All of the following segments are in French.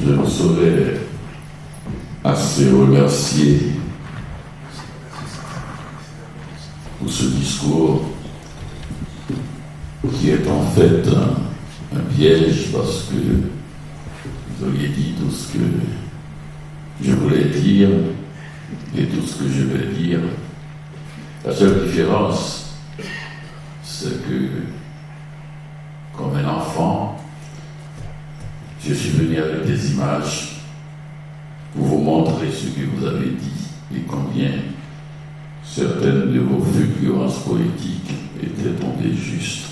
Je ne saurais assez remercier pour ce discours qui est en fait un piège parce que vous auriez dit tout ce que je voulais dire et tout ce que je vais dire. La seule différence, c'est que, comme un enfant, je suis venu avec des images pour vous montrer ce que vous avez dit et combien certaines de vos fulgurances poétiques étaient tombées justes.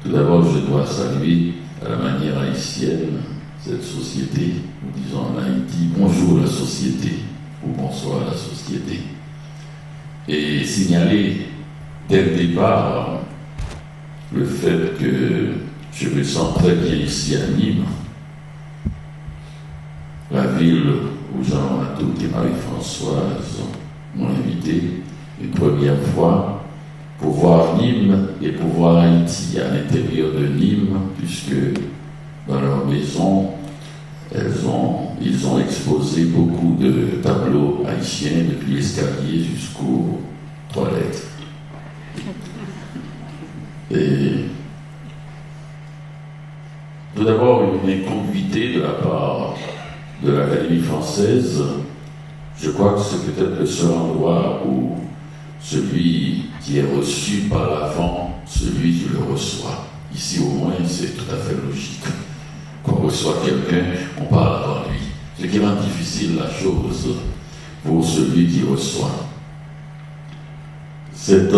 Tout d'abord, je dois saluer à la manière haïtienne cette société. Nous disons en Haïti bonjour la société ou bonsoir la société. Et signaler dès le départ le fait que je me sens très bien ici à Nîmes, la ville où Jean Matou et Marie-Françoise m'ont invité une première fois pour voir Nîmes et pour voir Haïti à l'intérieur de Nîmes, puisque dans leur maison, ils ont exposé beaucoup de tableaux haïtiens depuis l'escalier jusqu'aux toilettes. Et tout d'abord, une incongruité de la part de l'Académie française. Je crois que c'est peut-être le seul endroit où celui qui est reçu par l'avant, celui qui le reçoit. Ici, au moins, c'est tout à fait logique. Quand on reçoit quelqu'un, on parle avant lui. Ce qui rend difficile la chose pour celui qui reçoit. Cette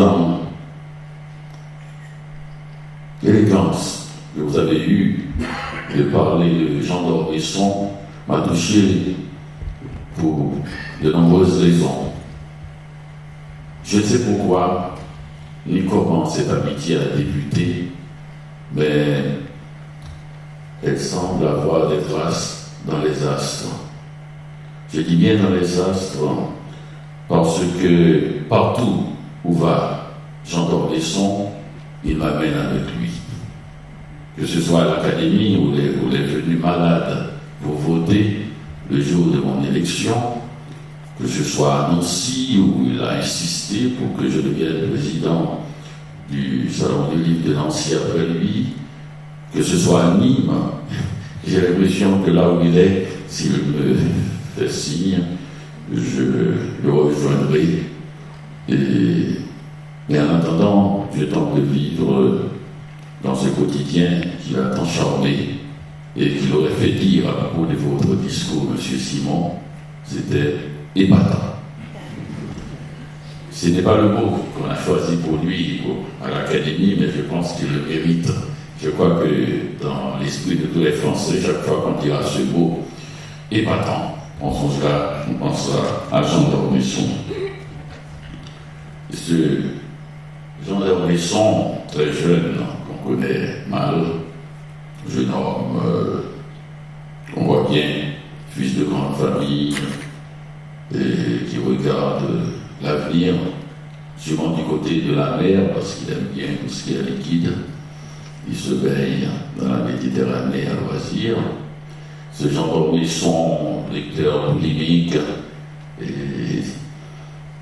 élégance que vous avez eue de parler de Jean d'Ormesson m'a touché pour de nombreuses raisons. Je ne sais pourquoi ni comment cette amitié a débuté, mais elle semble avoir des traces dans les astres. Je dis bien dans les astres parce que partout où va Jean d'Ormesson, il m'amène avec lui. Que ce soit à l'Académie où il est venu malade pour voter le jour de mon élection, que ce soit à Nancy où il a insisté pour que je devienne président du Salon du Livre de Nancy après lui, que ce soit à Nîmes, j'ai l'impression que là où il est, s'il me fait signe, je le rejoindrai. Mais en attendant, je tente de vivre dans ce quotidien qui a tant charmé et qui l'aurait fait dire à propos de votre discours, M. Simon, c'était épatant. Ce n'est pas le mot qu'on a choisi pour lui à l'Académie, mais je pense qu'il le mérite. Je crois que dans l'esprit de tous les Français, chaque fois qu'on dira ce mot épatant, on pensera à Jean d'Ormesson. Ce Jean d'Ormesson, très jeune, qu'on connaît mal, jeune homme, on voit bien, fils de grande famille, et qui regarde l'avenir, sûrement du côté de la mer, parce qu'il aime bien tout ce qui est liquide. Il se baigne dans la Méditerranée à loisir. Ce Jean d'Ormesson, lecteur polémique, et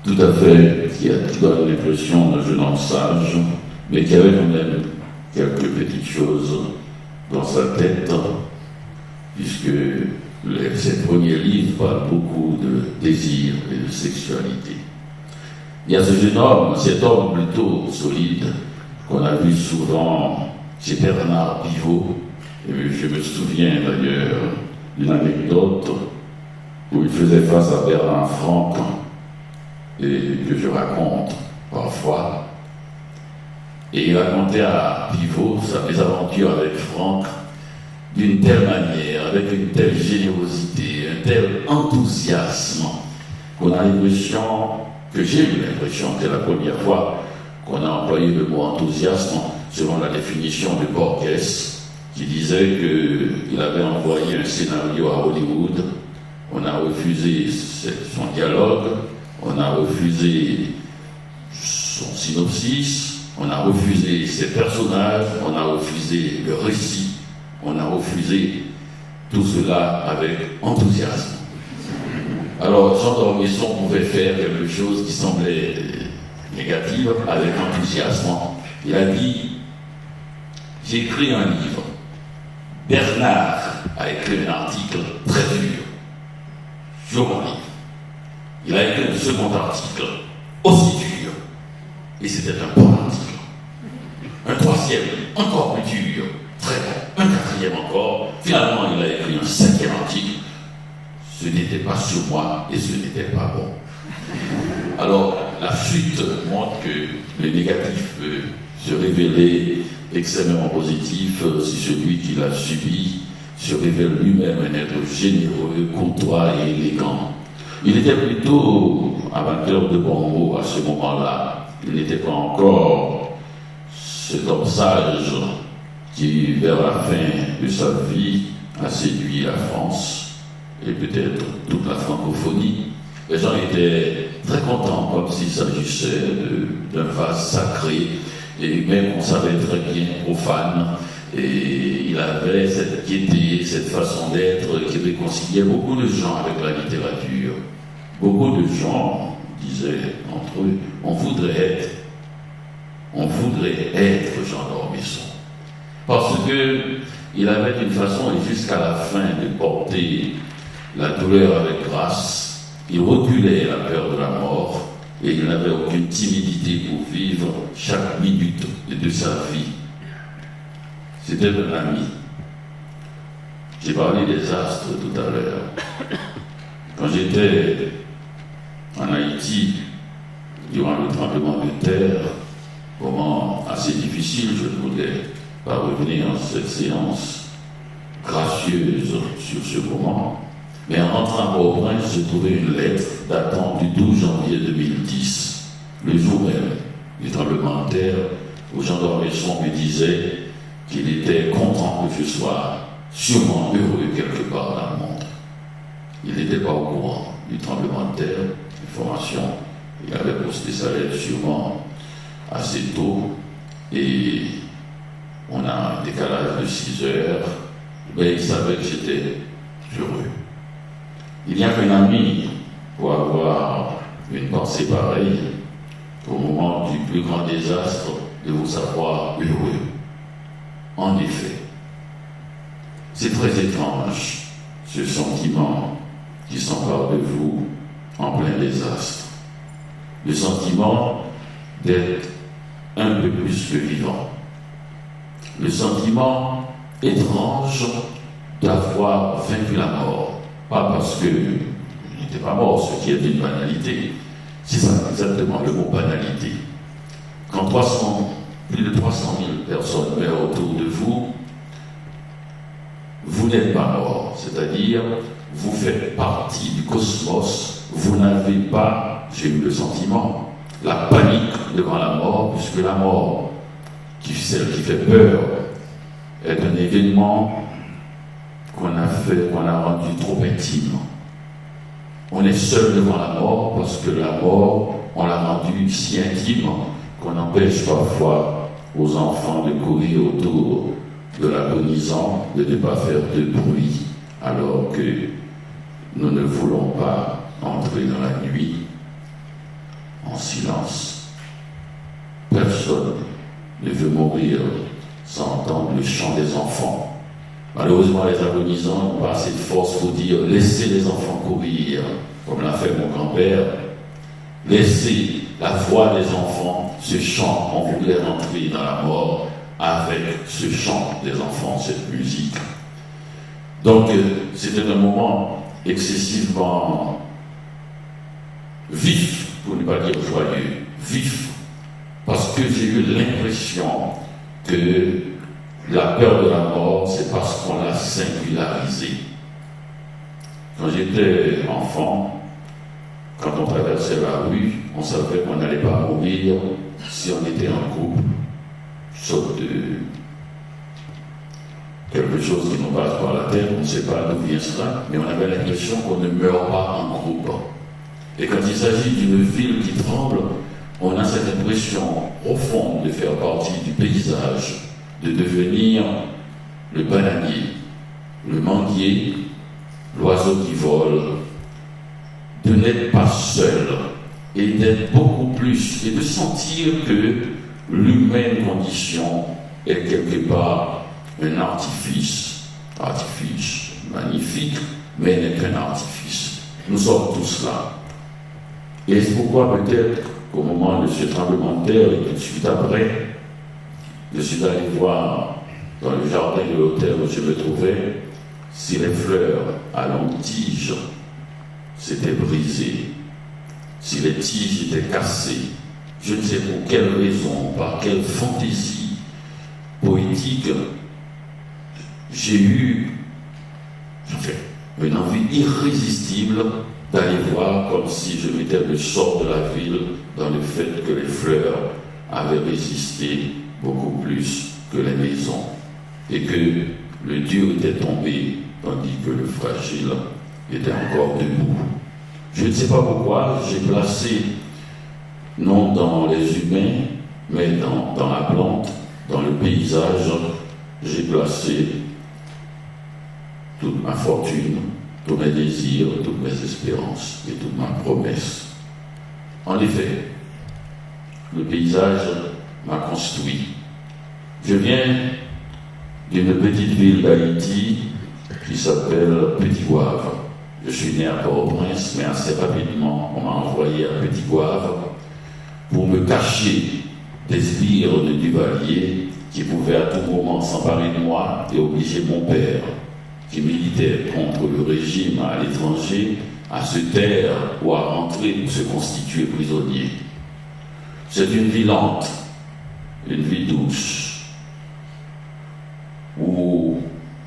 tout à fait, qui donne l'impression d'un jeune homme sage, mais qui avait quand même quelques petites choses dans sa tête, puisque ses premiers livres parlent beaucoup de désir et de sexualité. Il y a ce jeune homme, cet homme plutôt solide, qu'on a vu souvent chez Bernard Pivot, et je me souviens d'ailleurs d'une anecdote où il faisait face à Bernard Franck, et que je raconte parfois. Et il racontait à Pivot sa mésaventure avec Franck d'une telle manière, avec une telle générosité, un tel enthousiasme, qu'on a l'impression, que j'ai eu l'impression, que c'est la première fois qu'on a employé le mot enthousiasme selon la définition de Borges, qui disait qu'il avait envoyé un scénario à Hollywood, on a refusé son dialogue, on a refusé son synopsis, on a refusé ses personnages, on a refusé le récit, on a refusé tout cela avec enthousiasme. Alors, Jean d'Ormesson pouvait faire quelque chose qui semblait négatif avec enthousiasme. Il a dit, j'ai écrit un livre. Bernard a écrit un article très dur sur mon livre. Il a écrit un second article aussi dur. Et c'était un bon article. Un troisième, encore plus dur. Très bon. Un quatrième encore. Finalement, il a écrit un cinquième article. Ce n'était pas sur moi et ce n'était pas bon. Alors, la suite montre que le négatif peut se révéler extrêmement positif si celui qui l'a subi se révèle lui-même un être généreux, courtois et élégant. Il était plutôt amateur de bons mots à ce moment-là. Il n'était pas encore cet homme sage qui, vers la fin de sa vie, a séduit la France et peut-être toute la francophonie. Les gens étaient très contents, comme s'il s'agissait d'un vase sacré, et même on savait très bien profane, et il avait cette gaieté, cette façon d'être qui réconciliait beaucoup de gens avec la littérature. Beaucoup de gens disaient entre eux, on voudrait être Jean d'Ormesson. Parce qu'il avait une façon, et jusqu'à la fin, de porter la douleur avec grâce. Il reculait la peur de la mort et il n'avait aucune timidité pour vivre chaque minute de sa vie. C'était un ami. J'ai parlé des astres tout à l'heure. Quand j'étais en Haïti, durant le tremblement de terre, moment assez difficile, je ne voulais pas revenir en cette séance gracieuse sur ce moment. Mais en rentrant à Port-au-Prince, j'ai trouvé une lettre datant du 12 janvier 2010, le jour même du tremblement de terre, où Jean d'Ormesson me disait qu'il était content que je sois sûrement heureux quelque part dans le monde. Il n'était pas au courant du tremblement de terre, information. Il avait posté sa lettre sûrement assez tôt, et on a un décalage de 6 heures, mais il savait que j'étais heureux. Il n'y a qu'un ami pour avoir une pensée pareille, au moment du plus grand désastre, de vous savoir heureux. En effet, c'est très étrange, ce sentiment qui s'empare de vous en plein désastre. Le sentiment d'être un peu plus que vivant. Le sentiment étrange d'avoir vaincu la mort. Pas parce qu'il n'était pas mort, ce qui est une banalité. C'est ça exactement le mot banalité. Quand plus de 300 000 personnes meurent autour de vous, vous n'êtes pas mort. C'est-à-dire, vous faites partie du cosmos. Vous n'avez pas, j'ai eu le sentiment, la panique devant la mort, puisque la mort, celle qui fait peur, est un événement qu'on a rendu trop intime. On est seul devant la mort parce que la mort, on l'a rendue si intime qu'on empêche parfois aux enfants de courir autour de l'agonisant, de ne pas faire de bruit, alors que nous ne voulons pas entrer dans la nuit en silence. Personne ne veut mourir sans entendre le chant des enfants. Malheureusement, les agonisants n'ont pas assez de force pour dire « laissez les enfants courir », comme l'a fait mon grand-père. Laissez la voix des enfants, ce chant, on voulait rentrer dans la mort avec ce chant des enfants, cette musique. Donc, c'était un moment excessivement vif, pour ne pas dire joyeux, vif, parce que j'ai eu l'impression que la peur de la mort, c'est parce qu'on l'a singularisée. Quand j'étais enfant, quand on traversait la rue, on savait qu'on n'allait pas mourir si on était en groupe, sauf de quelque chose qui nous passe par la tête, on ne sait pas d'où vient cela, mais on avait l'impression qu'on ne meurt pas en groupe. Et quand il s'agit d'une ville qui tremble, on a cette impression profonde de faire partie du paysage, de devenir le bananier. le mendier, l'oiseau qui vole, de n'être pas seul et d'être beaucoup plus, et de sentir que l'humaine condition est quelque part un artifice magnifique, mais n'est qu'un artifice. Nous sommes tous là. Et c'est pourquoi peut-être qu'au moment de ce tremblement de terre et tout de suite après, je suis allé voir dans le jardin de l'hôtel où je me trouvais si les fleurs à longue tige s'étaient brisées, si les tiges étaient cassées. Je ne sais pour quelle raison, par quelle fantaisie poétique, j'ai eu une envie irrésistible d'aller voir comme si je mettais le sort de la ville dans le fait que les fleurs avaient résisté beaucoup plus que les maisons et que le dur était tombé tandis que le fragile était encore debout. Je ne sais pas pourquoi j'ai placé, non dans les humains, mais dans la plante, dans le paysage, j'ai placé toute ma fortune, tous mes désirs, toutes mes espérances et toute ma promesse. En effet, le paysage m'a construit. Je viens d'une petite ville d'Haïti qui s'appelle Petit-Goâve. Je suis né à Port-au-Prince, mais assez rapidement, on m'a envoyé à Petit-Goâve pour me cacher des sbires de Duvalier qui pouvaient à tout moment s'emparer de moi et obliger mon père, qui militait contre le régime à l'étranger, à se taire ou à rentrer pour se constituer prisonnier. C'est une vie lente, une vie douce, où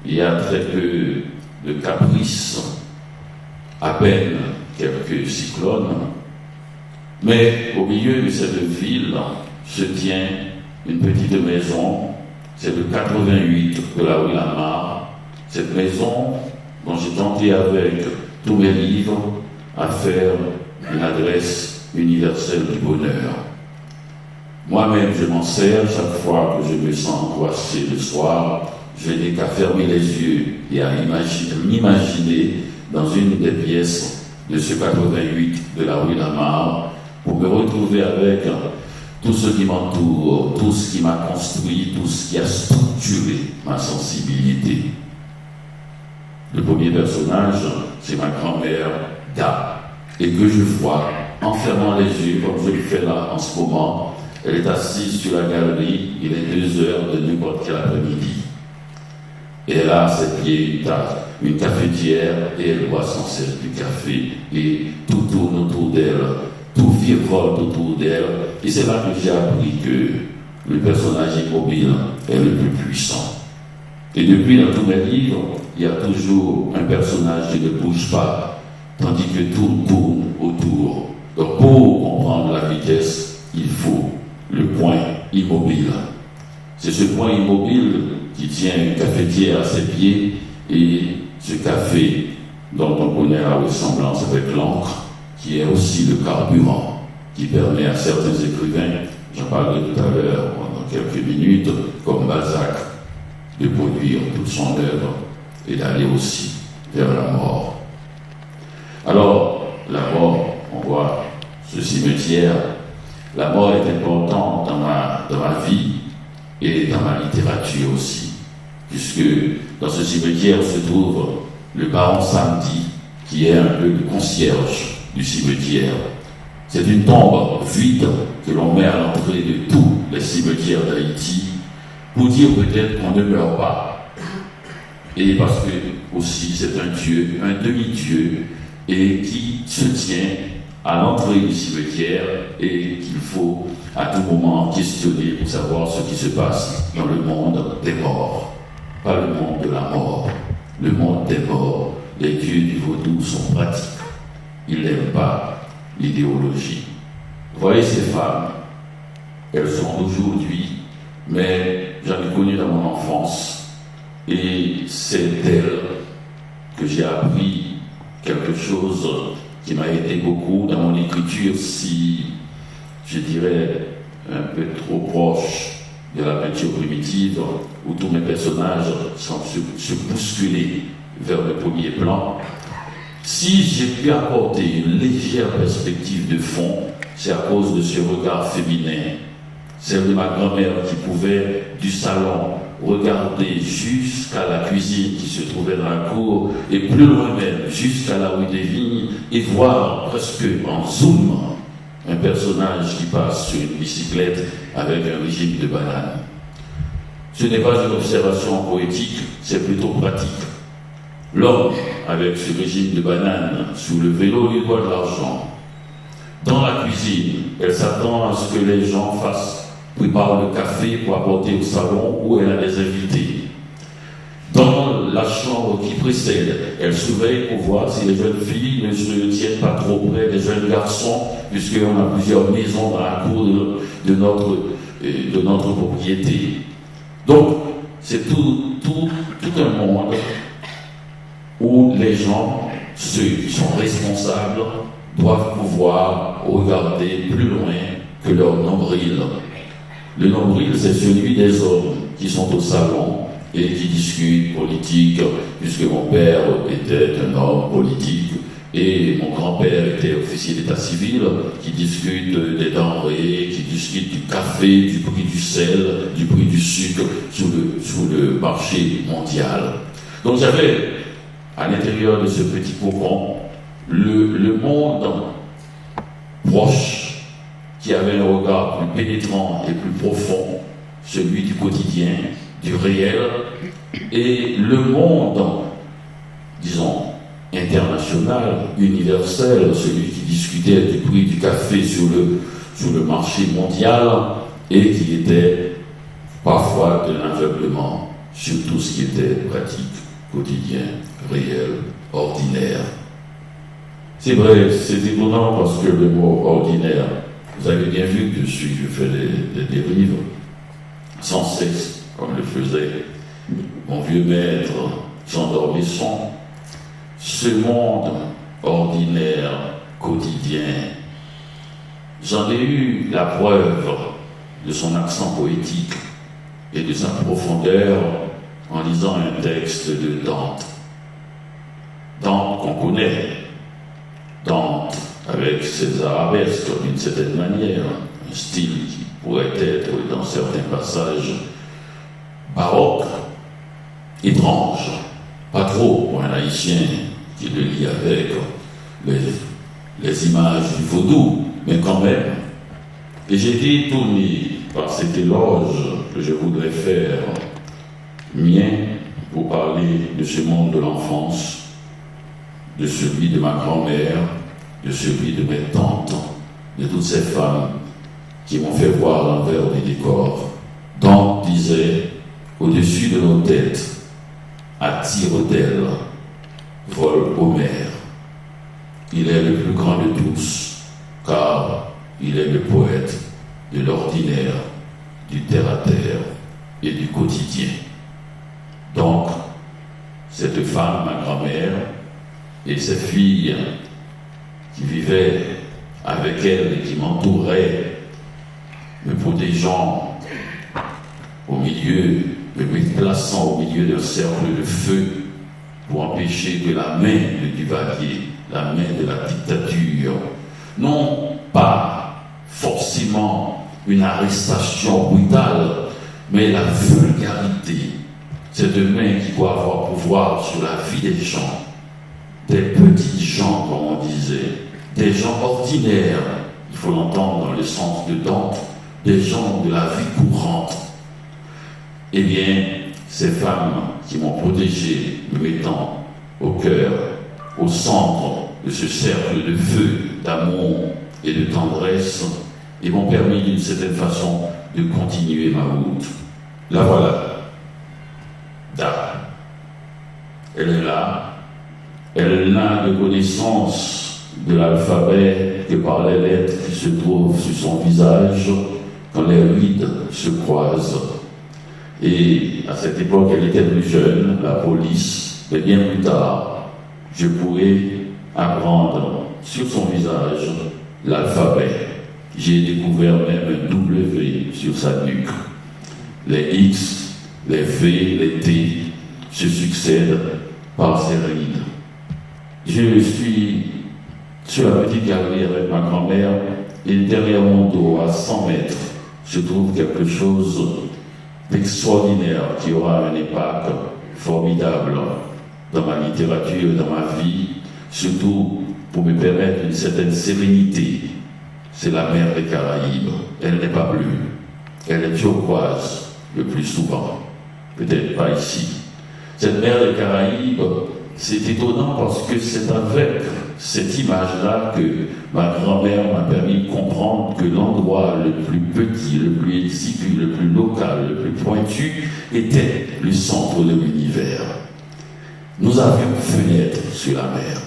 il y a très peu de caprices, à peine quelques cyclones, mais au milieu de cette ville se tient une petite maison, c'est le 88 de la rue Lamar. Cette maison dont j'ai tenté avec tous mes livres à faire une adresse universelle du bonheur. Moi-même, je m'en sers chaque fois que je me sens angoissé le soir. Je n'ai qu'à fermer les yeux et à m'imaginer dans une des pièces de ce 88 de la rue Lamar pour me retrouver avec tout ce qui m'entoure, tout ce qui m'a construit, tout ce qui a structuré ma sensibilité. Le premier personnage, c'est ma grand-mère, Da, et que je vois en fermant les yeux, comme je le fais là en ce moment. Elle est assise sur la galerie, il est 2 heures de n'importe quel après-midi. Et elle a à ses pieds une cafetière et elle boit sans cesse du café et tout tourne autour d'elle, tout virevolte autour d'elle. Et c'est là que j'ai appris que le personnage immobile est le plus puissant. Et depuis, dans tous mes livres, il y a toujours un personnage qui ne bouge pas, tandis que tout tourne autour. Donc pour comprendre la vitesse, il faut le point immobile. C'est ce point immobile qui tient une cafetière à ses pieds et ce café dont on connaît la ressemblance avec l'encre, qui est aussi le carburant qui permet à certains écrivains, j'en parlerai tout à l'heure pendant quelques minutes, comme Balzac, de produire toute son œuvre et d'aller aussi vers la mort. Alors, la mort, on voit ce cimetière, la mort est importante dans ma vie et dans ma littérature aussi, puisque dans ce cimetière se trouve le baron Samedi, qui est un peu le concierge du cimetière. C'est une tombe vide que l'on met à l'entrée de tous les cimetières d'Haïti pour dire peut-être qu'on ne meurt pas. Et parce que aussi c'est un dieu, un demi-dieu, et qui se tient à l'entrée du cimetière et qu'il faut à tout moment questionner pour savoir ce qui se passe dans le monde des morts. Pas le monde de la mort, le monde des morts. Les dieux du vaudou sont pratiques. Ils n'aiment pas l'idéologie. Vous voyez ces femmes, elles sont aujourd'hui, mais j'en ai connu dans mon enfance. Et c'est d'elles que j'ai appris quelque chose qui m'a aidé beaucoup dans mon écriture, si je dirais un peu trop proche de la peinture primitive, où tous mes personnages sont se bousculer vers le premier plan. Si j'ai pu apporter une légère perspective de fond, c'est à cause de ce regard féminin, celle de ma grand-mère qui pouvait, du salon, regarder jusqu'à la cuisine qui se trouvait dans la cour, et plus loin même, jusqu'à la rue des Vignes, et voir presque en zoom un personnage qui passe sur une bicyclette avec un régime de bananes. Ce n'est pas une observation poétique, c'est plutôt pratique. L'homme, avec ce régime de bananes sous le vélo, lui doit de l'argent. Dans la cuisine, elle s'attend à ce que les gens préparent le café pour apporter au salon où elle a des invités. Dans la chambre qui précède, elle surveille pour voir si les jeunes filles ne se tiennent pas trop près des jeunes garçons, puisqu'on a plusieurs maisons dans la cour de notre propriété. Donc, c'est tout un monde où les gens, ceux qui sont responsables, doivent pouvoir regarder plus loin que leur nombril. Le nombril, c'est celui des hommes qui sont au salon et qui discutent politique, puisque mon père était un homme politique et mon grand-père était officier d'état civil, qui discute des denrées, qui discute du café, du prix du sel, du prix du sucre sous le marché mondial. Donc j'avais, à l'intérieur de ce petit cocon, le monde proche, qui avait un regard plus pénétrant et plus profond, celui du quotidien, du réel, et le monde, disons, international, universel, celui qui discutait du prix du café sur le marché mondial et qui était parfois de l'aveuglement sur tout ce qui était pratique, quotidien, réel, ordinaire. C'est vrai, c'est étonnant parce que le mot ordinaire, vous avez bien vu que je fais des dérives sans cesse, comme le faisait mon vieux maître Jean d'Ormesson. Ce monde ordinaire, quotidien, j'en ai eu la preuve de son accent poétique et de sa profondeur en lisant un texte de Dante. Dante qu'on connaît, Dante avec ses arabesques d'une certaine manière, un style qui pourrait être dans certains passages baroque, étrange, pas trop pour un haïtien qui le lit avec les images du vaudou, mais quand même. Et j'ai été étonné par cet éloge que je voudrais faire mien pour parler de ce monde de l'enfance, de celui de ma grand-mère, de celui de mes tantes, de toutes ces femmes qui m'ont fait voir l'envers des décors. Dante disait, au-dessus de nos têtes, à tire d'aile, vole Homère. Il est le plus grand de tous, car il est le poète de l'ordinaire, du terre-à-terre et du quotidien. Donc, cette femme, ma grand-mère, et ses filles qui vivaient avec elle et qui m'entouraient, me protégeant me plaçant au milieu d'un cercle de feu pour empêcher que la main de Duvalier, la main de la dictature, non pas forcément une arrestation brutale, mais la vulgarité, cette main qui doit avoir pouvoir sur la vie des gens, des petits gens, comme on disait, des gens ordinaires, il faut l'entendre dans le sens de Dante, des gens de la vie courante. Eh bien, ces femmes qui m'ont protégé, me mettant au cœur, au centre de ce cercle de feu, d'amour et de tendresse, et m'ont permis d'une certaine façon de continuer ma route. La voilà. Da. Elle est là. Elle n'a de connaissance de l'alphabet que par les lettres qui se trouvent sur son visage quand les rides se croisent. Et à cette époque, elle était plus jeune, la police, mais bien plus tard, je pourrais apprendre sur son visage l'alphabet. J'ai découvert même un W sur sa nuque. Les X, les V, les T se succèdent par séries. Je suis sur la petite galerie avec ma grand-mère et derrière mon dos, à 100 mètres, se trouve quelque chose d'extraordinaire qui aura un impact formidable dans ma littérature, dans ma vie, surtout pour me permettre une certaine sérénité. C'est la mer des Caraïbes. Elle n'est pas bleue, elle est turquoise le plus souvent, peut-être pas ici. Cette mer des Caraïbes, c'est étonnant parce que c'est avec cette image-là que ma grand-mère m'a permis de comprendre que l'endroit le plus petit, le plus exigu, le plus local, le plus pointu était le centre de l'univers. Nous avions une fenêtre sur la mer.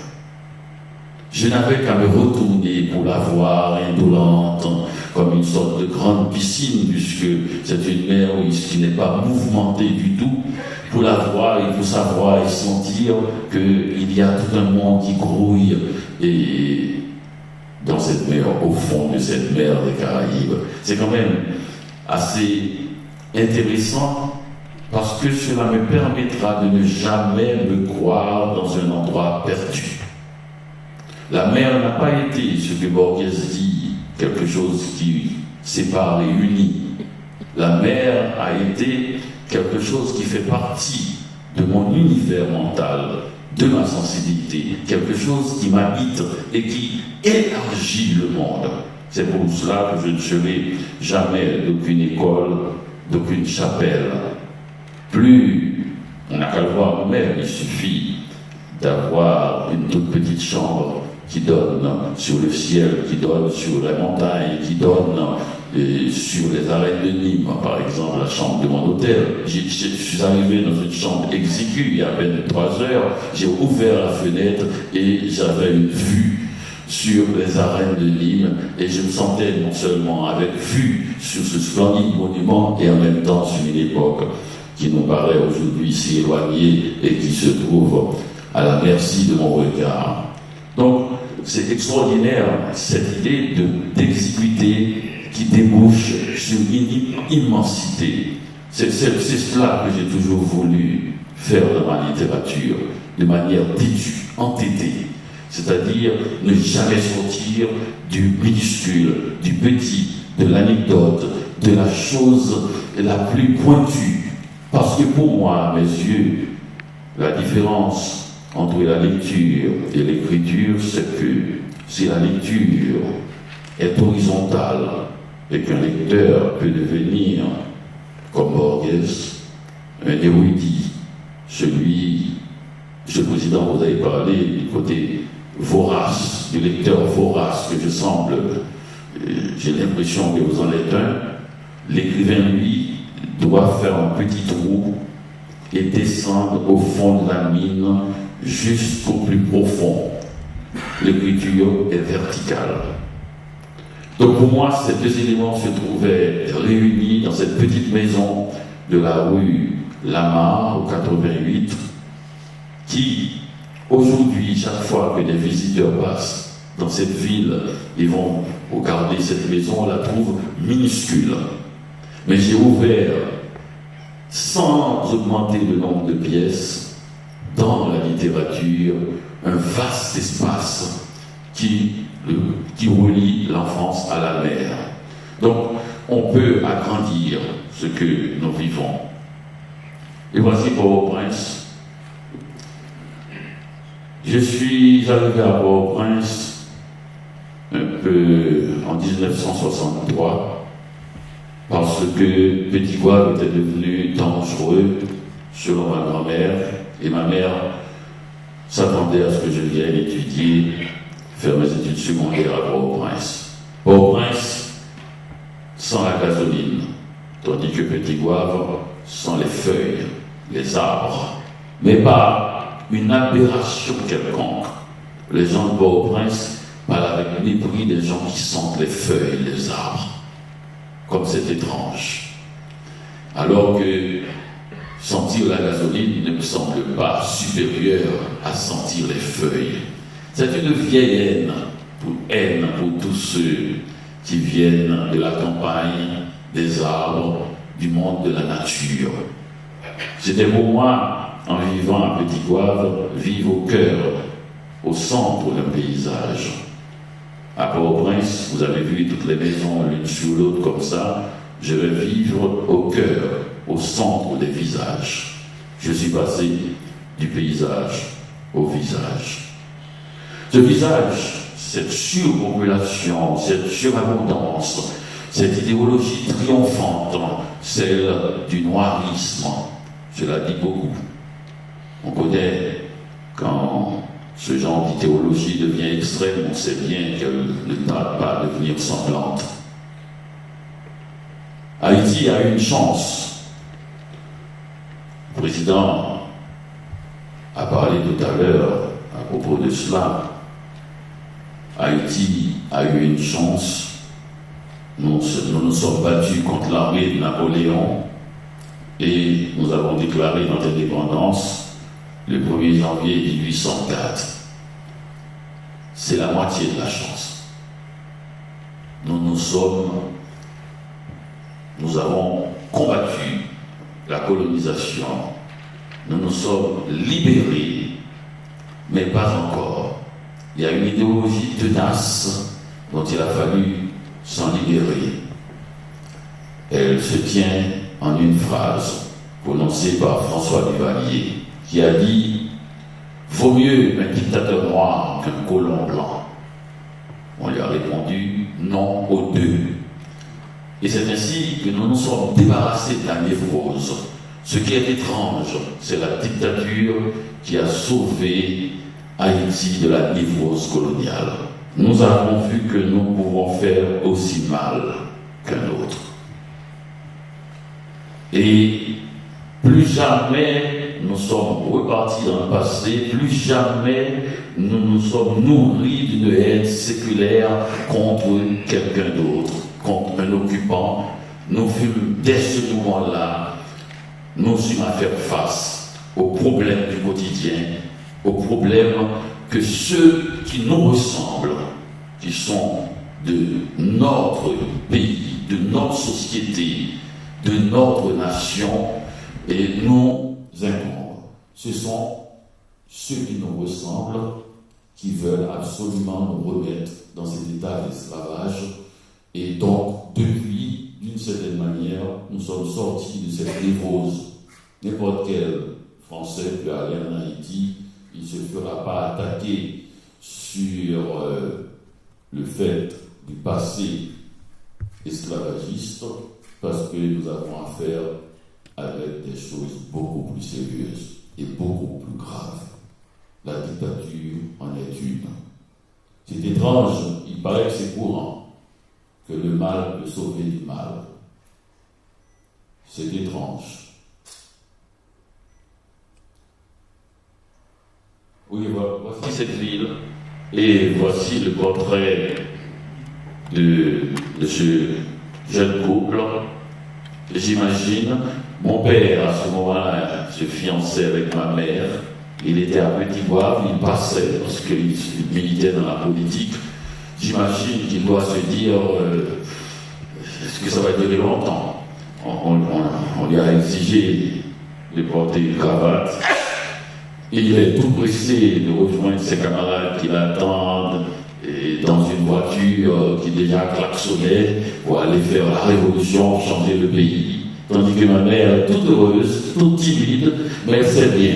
Je n'avais qu'à me retourner pour la voir indolente, comme une sorte de grande piscine, puisque c'est une mer qui n'est pas mouvementée du tout. Pour la voir, il faut savoir et sentir qu'il y a tout un monde qui grouille et dans cette mer, au fond de cette mer des Caraïbes. C'est quand même assez intéressant parce que cela me permettra de ne jamais me croire dans un endroit perdu. La mer n'a pas été, ce que Borges dit, quelque chose qui sépare et unit. La mer a été quelque chose qui fait partie de mon univers mental, de ma sensibilité, quelque chose qui m'habite et qui élargit le monde. C'est pour cela que je ne serai jamais d'aucune école, d'aucune chapelle. Plus on n'a qu'à le voir nous-mêmes, il suffit d'avoir une toute petite chambre qui donne sur le ciel, qui donne sur les montagnes, qui donne sur les arènes de Nîmes, par exemple, la chambre de mon hôtel. Je suis arrivé dans une chambre exiguë il y a à peine 3 heures, j'ai ouvert la fenêtre et j'avais une vue sur les arènes de Nîmes et je me sentais non seulement avec vue sur ce splendide monument et en même temps sur une époque qui nous paraît aujourd'hui si éloignée et qui se trouve à la merci de mon regard. Donc, c'est extraordinaire cette idée d'exiguïté qui débouche sur une immensité. C'est cela que j'ai toujours voulu faire dans ma littérature, de manière têtue, entêtée. C'est-à-dire ne jamais sortir du minuscule, du petit, de l'anecdote, de la chose la plus pointue. Parce que pour moi, à mes yeux, la différence entre la lecture et l'écriture, c'est que si la lecture est horizontale et qu'un lecteur peut devenir, comme Borges, un érudit, Monsieur le Président, vous avez parlé du côté vorace, du lecteur vorace que je semble, j'ai l'impression que vous en êtes un. L'écrivain, lui, doit faire un petit trou et descendre au fond de la mine jusqu'au plus profond. L'écriture est verticale. Donc pour moi, ces deux éléments se trouvaient réunis dans cette petite maison de la rue Lamar, au 88, qui, aujourd'hui, chaque fois que des visiteurs passent dans cette ville, ils vont regarder cette maison, on la trouve minuscule. Mais j'ai ouvert, sans augmenter le nombre de pièces, dans la littérature, un vaste espace qui relie l'enfance à la mer. Donc, on peut agrandir ce que nous vivons. Et voici Port-au-Prince. Je suis arrivé à Port-au-Prince un peu en 1963 parce que Petit Gouave était devenu dangereux selon ma grand-mère et ma mère s'attendait à ce que je vienne étudier, faire mes études secondaires à Port-au-Prince. Port-au-Prince sans la gasoline, tandis que Petit Gouave sans les feuilles, les arbres, mais pas une aberration quelconque. Les gens de Port-au-Prince parlent avec mépris des gens qui sentent les feuilles, les arbres. Comme c'est étrange. Alors que sentir la gasoline ne me semble pas supérieur à sentir les feuilles. C'est une vieille haine pour tous ceux qui viennent de la campagne, des arbres, du monde de la nature. C'était pour moi, en vivant à Petit Goâve, vivre au cœur, au centre d'un paysage. À Port-au-Prince, vous avez vu toutes les maisons l'une sur l'autre comme ça. Je vais vivre au cœur, au centre des visages. Je suis passé du paysage au visage. Ce visage, cette surpopulation, cette surabondance, cette idéologie triomphante, celle du noirisme, cela dit beaucoup. On connaît quand ce genre d'idéologie devient extrême, on sait bien qu'elle ne tarde pas à devenir sanglante. Haïti a eu une chance. Le président a parlé tout à l'heure à propos de cela. Haïti a eu une chance. Nous nous sommes battus contre l'armée de Napoléon et nous avons déclaré notre indépendance le 1er janvier 1804. C'est la moitié de la chance. Nous avons combattu la colonisation. Nous nous sommes libérés, mais pas encore. Il y a une idéologie tenace dont il a fallu s'en libérer. Elle se tient en une phrase prononcée par François Duvalier, qui a dit « Vaut mieux un dictateur noir qu'un colon blanc ». On lui a répondu « Non aux deux ». Et c'est ainsi que nous nous sommes débarrassés de la névrose. Ce qui est étrange, c'est la dictature qui a sauvé Haïti de la névrose coloniale. Nous avons vu que nous pouvons faire aussi mal qu'un autre. Et plus jamais nous sommes repartis dans le passé, plus jamais nous nous sommes nourris d'une haine séculaire contre quelqu'un d'autre, contre un occupant. Nous fûmes, dès ce moment-là, nous eûmes à faire face aux problèmes du quotidien, aux problèmes que ceux qui nous ressemblent, qui sont de notre pays, de notre société, de notre nation, et nous incombent. Ce sont ceux qui nous ressemblent, qui veulent absolument nous remettre dans cet état d'esclavage, et donc, depuis, d'une certaine manière, nous sommes sortis de cette névrose. N'importe quel Français peut aller en Haïti, il ne se fera pas attaquer sur le fait du passé esclavagiste, parce que nous avons affaire avec des choses beaucoup plus sérieuses et beaucoup plus graves. La dictature en est une. C'est étrange, il paraît que c'est courant, que le mal peut sauver du mal. C'est étrange. Oui, voici cette ville, et voici le portrait de ce jeune couple. J'imagine, mon père, à ce moment-là, se fiançait avec ma mère. Il était à Petit Goâve, il passait, parce qu'il militait dans la politique. J'imagine qu'il doit se dire, est-ce que ça va durer longtemps? On lui a exigé de porter une cravate. Il est tout pressé de rejoindre ses camarades qui l'attendent dans une voiture qui déjà klaxonnait pour aller faire la révolution, changer le pays. Tandis que ma mère, toute heureuse, toute timide, mais elle sait bien.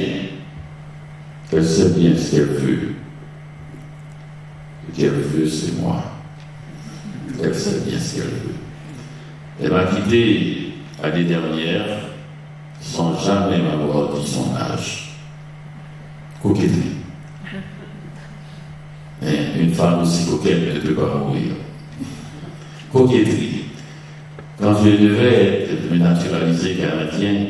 Elle sait bien ce qu'elle veut. Ce qu'elle veut, c'est moi. Elle sait bien ce qu'elle veut. Elle m'a quitté l'année dernière sans jamais m'avoir dit son âge. Coquetterie. Et une femme aussi coquette ne peut pas mourir. Coquetterie. Quand je devais me naturaliser canadien,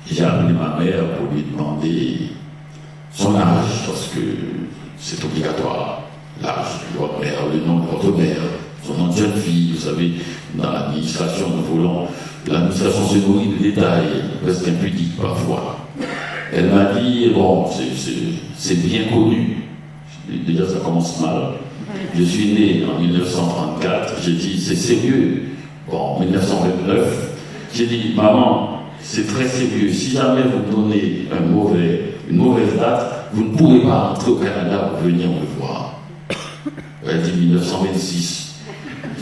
j'ai appelé ma mère pour lui demander son âge, parce que c'est obligatoire. L'âge de votre mère, le nom de votre mère, son nom de jeune fille. Vous savez, dans l'administration, l'administration se nourrit de détails, presque impudiques parfois. Elle m'a dit, bon, c'est bien connu. Déjà, ça commence mal. Je suis né en 1934. J'ai dit, c'est sérieux. Bon, en 1929, J'ai dit, maman, c'est très sérieux. Si jamais vous me donnez une mauvaise date, vous ne pourrez pas rentrer au Canada pour venir me voir. Elle a dit 1926.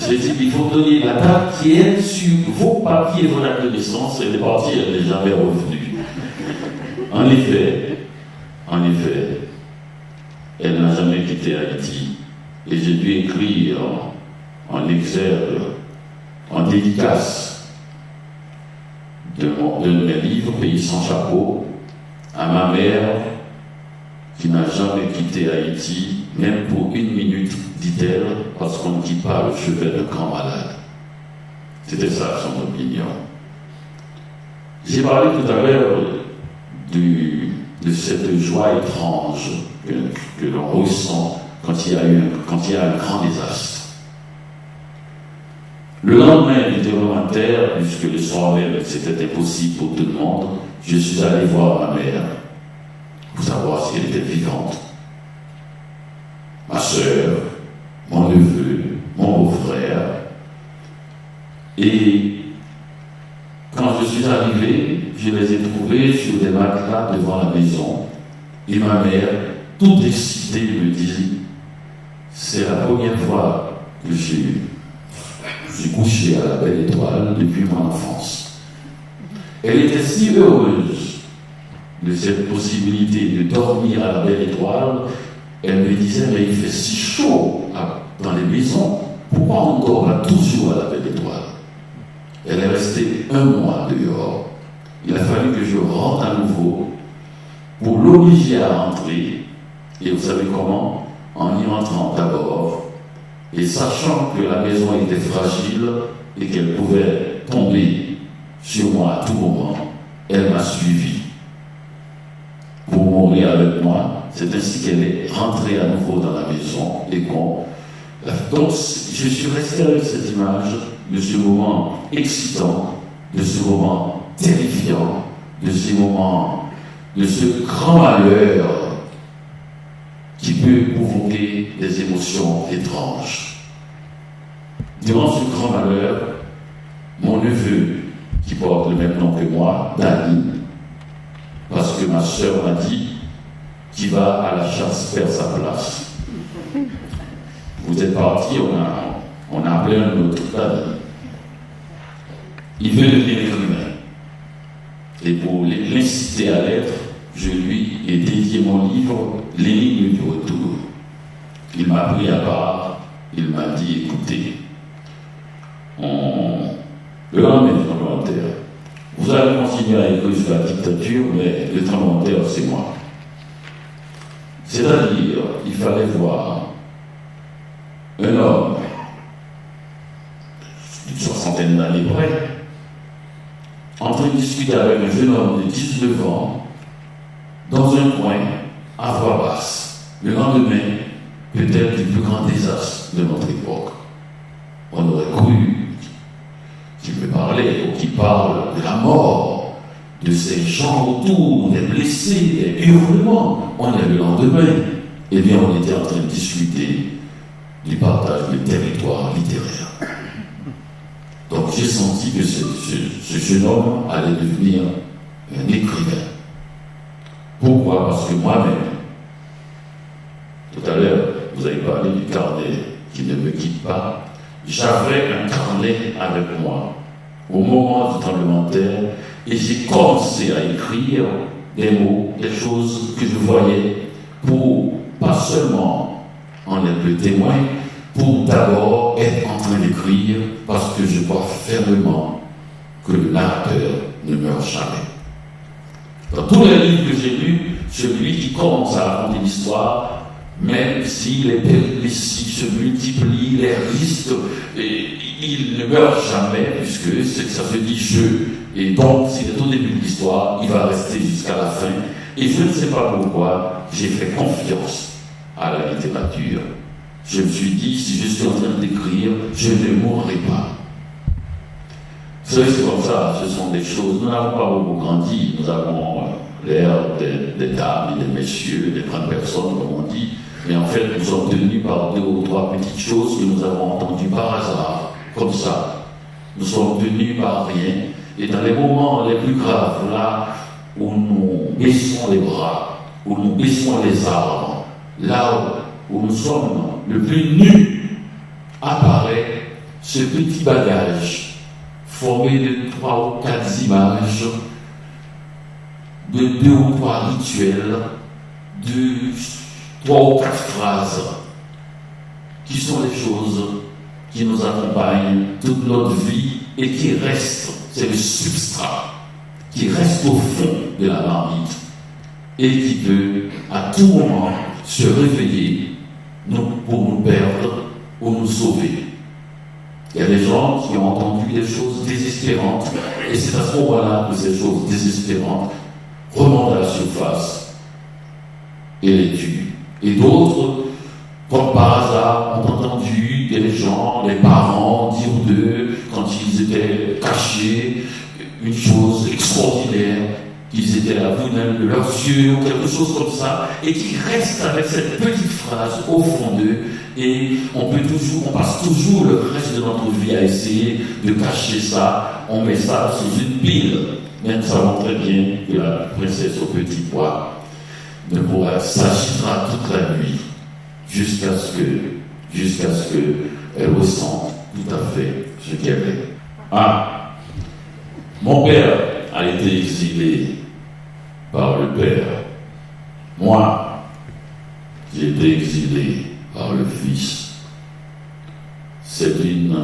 J'ai dit, il faut me donner la date qui est sur vos papiers, vos actes de naissance. Elle est partie, elle n'est jamais revenue. En effet, elle n'a jamais quitté Haïti. Et j'ai dû écrire en exergue, en dédicace de mes livres, Pays sans chapeau, à ma mère, qui n'a jamais quitté Haïti, même pour une minute, dit-elle, parce qu'on ne quitte pas le chevet de grand malade. C'était ça son opinion. J'ai parlé tout à l'heure de cette joie étrange que l'on ressent quand il y a un grand désastre. Le lendemain du tremblement de terre, puisque le soir même c'était impossible pour tout le monde, je suis allé voir ma mère pour savoir si elle était vivante. Ma soeur, mon neveu, mon beau-frère. Et quand je suis arrivé, je les ai trouvés sur des matelas devant la maison. Et ma mère, toute excitée, me dit, c'est la première fois que je suis couché à la Belle Étoile depuis mon enfance. Elle était si heureuse de cette possibilité de dormir à la Belle Étoile. Elle me disait, mais il fait si chaud dans les maisons, pourquoi on dort là toujours à la Belle Étoile? Elle est restée 1 mois dehors. Il a fallu que je rentre à nouveau pour l'obliger à rentrer. Et vous savez comment? En y rentrant d'abord, et sachant que la maison était fragile et qu'elle pouvait tomber sur moi à tout moment, elle m'a suivi pour mourir avec moi. C'est ainsi qu'elle est rentrée à nouveau dans la maison et donc je suis resté avec cette image de ce moment excitant, de ce moment terrifiant, de ce grand malheur qui peut provoquer des émotions étranges. Durant ce grand malheur, mon neveu, qui porte le même nom que moi, Dani, parce que ma soeur m'a dit qu'il va à la chasse faire sa place. Vous êtes parti, on a appelé un autre Dani. Il veut devenir écrivain. Et pour l'inciter à l'être, je lui ai dédié mon livre « L'énigme du retour ». Il m'a pris à part, il m'a dit, écoutez, le lendemain du tremblement de terre, vous allez continuer à écrire sur la dictature, mais le tremblement de terre, c'est moi. C'est-à-dire, il fallait voir un homme d'une 60aine d'années près, en train de discuter avec un jeune homme de 19 ans, dans un coin, à voix basse. Le lendemain, peut-être du plus grand désastre de notre époque. On aurait cru qu'il me parlait, ou qu'il parle de la mort, de ces gens autour, des blessés, des hurlements. On est le lendemain. Eh bien, on était en train de discuter du partage des territoires littéraires. Donc j'ai senti que ce jeune homme allait devenir un écrivain. Pourquoi? Parce que moi-même, tout à l'heure, vous avez parlé du carnet qui ne me quitte pas. J'avais un carnet avec moi au moment du tremblement de terre et j'ai commencé à écrire des mots, des choses que je voyais pour pas seulement en être le témoin, pour d'abord être en train d'écrire parce que je crois fermement que le narrateur ne meurt jamais. Dans tous les livres que j'ai lus, celui qui commence à raconter l'histoire, même si les péripéties se multiplient, les risques, il ne meurt jamais, puisque ça se dit jeu. Et donc, s'il est au début de l'histoire, il va rester jusqu'à la fin. Et je ne sais pas pourquoi, j'ai fait confiance à la littérature. Je me suis dit, si je suis en train d'écrire, je ne mourrai pas. Vous savez, c'est comme ça, ce sont des choses. Nous n'avons pas beaucoup grandi, nous avons l'air des dames et des messieurs, des grandes personnes, comme on dit, mais en fait, nous sommes tenus par 2 ou 3 petites choses que nous avons entendues par hasard, comme ça. Nous sommes tenus par rien, Et dans les moments les plus graves, là où nous baissons les bras, où nous baissons les armes, là où nous sommes le plus nus, apparaît ce petit bagage formé de 3 ou 4 images, de 2 ou 3 rituels, de 3 ou 4 phrases, qui sont les choses qui nous accompagnent toute notre vie et qui restent, c'est le substrat, qui reste au fond de la marmite et qui peut à tout moment se réveiller pour nous perdre ou nous sauver. Il y a des gens qui ont entendu des choses désespérantes et c'est à ce moment-là que ces choses désespérantes remontent à la surface et les tuent. Et d'autres, comme par hasard, ont entendu des gens, des parents dire d'eux, quand ils étaient cachés, une chose extraordinaire, qu'ils étaient à la vue de leurs yeux ou quelque chose comme ça, et qui restent avec cette petite phrase au fond d'eux, et on passe toujours le reste de notre vie à essayer de cacher ça, on met ça sous une pile. Mais nous savons très bien que la princesse au petit pois s'agitera toute la nuit jusqu'à ce qu'elle ressente tout à fait ce qu'elle est. Ah, mon père a été exilé par le Père. Moi, j'ai été exilé par le Fils. C'est une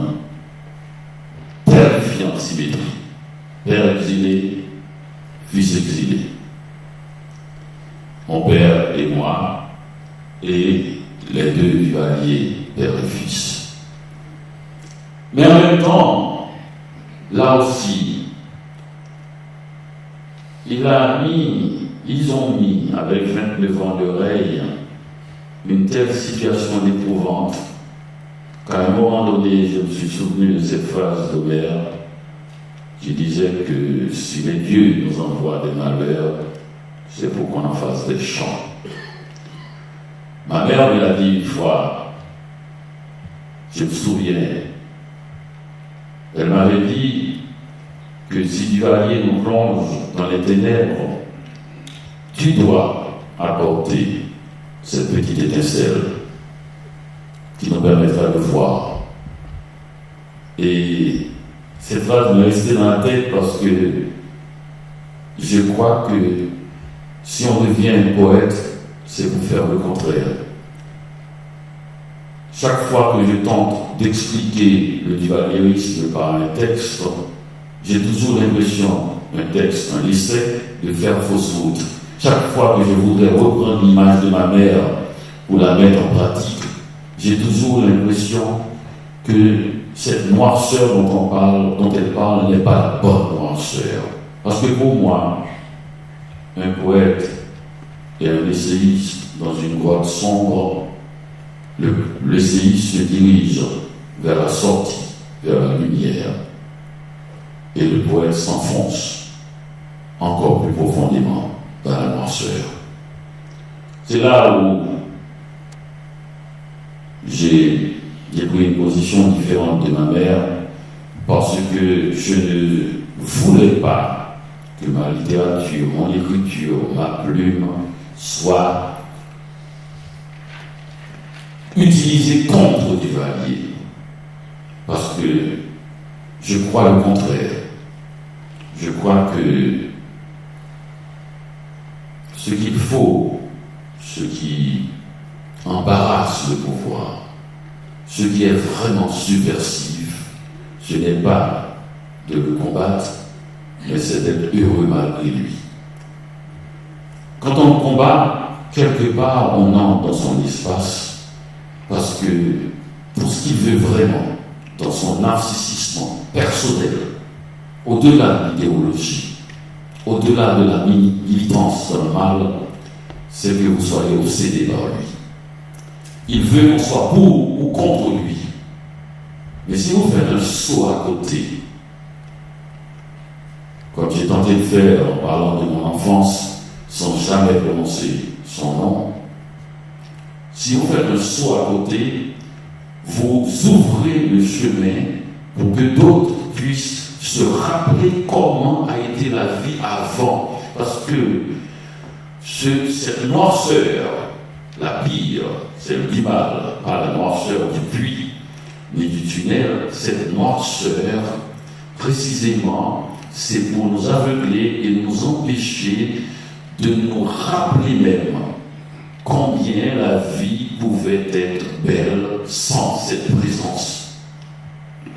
terrifiante symétrie. Père exilé, Fils exilé. Mon père et moi, et les deux duvaliers, père et fils. Mais en même temps, là aussi, ils ont mis, avec 29 ans de règne, une telle situation d'épouvante qu'à un moment donné, je me suis souvenu de cette phrase d'Homère qui disait que si les dieux nous envoient des malheurs, c'est pour qu'on en fasse des chants. Ma mère me l'a dit une fois, je me souviens, elle m'avait dit que si Duvalier nous plonge dans les ténèbres, tu dois apporter cette petite étincelle qui nous permettra de voir. Et cette phrase m'est restée dans la tête parce que je crois que si on devient un poète, c'est pour faire le contraire. Chaque fois que je tente d'expliquer le duvalierisme par un texte, j'ai toujours l'impression, un texte, un lycée, de faire fausse route. Chaque fois que je voudrais reprendre l'image de ma mère pour la mettre en pratique, j'ai toujours l'impression que cette noirceur dont elle parle n'est pas la bonne noirceur. Parce que pour moi, un poète et un essayiste dans une grotte sombre, l'essayiste se dirige vers la sortie, vers la lumière, et le poète s'enfonce encore plus profondément dans la noirceur. C'est là où j'ai pris une position différente de ma mère, parce que je ne voulais pas que ma littérature, mon écriture, ma plume soit utilisée contre Duvalier. Parce que je crois le contraire. Je crois que ce qu'il faut, ce qui embarrasse le pouvoir, ce qui est vraiment subversif, ce n'est pas de le combattre, mais c'est d'être heureux malgré lui. Quand on le combat, quelque part, on entre dans son espace, parce que pour ce qu'il veut vraiment, dans son narcissisme personnel, au-delà de l'idéologie, au-delà de la militance dans le mal, c'est que vous soyez obsédé par lui. Il veut qu'on soit pour ou contre lui. Mais si vous faites un saut à côté, comme j'ai tenté de faire en parlant de mon enfance, sans jamais prononcer son nom, si vous faites un saut à côté, vous ouvrez le chemin pour que d'autres puissent se rappeler comment a été la vie avant. Parce que cette noirceur, la pire, celle du mal, pas la noirceur du puits ni du tunnel, cette noirceur, précisément, c'est pour nous aveugler et nous empêcher de nous rappeler même combien la vie pouvait être belle sans cette présence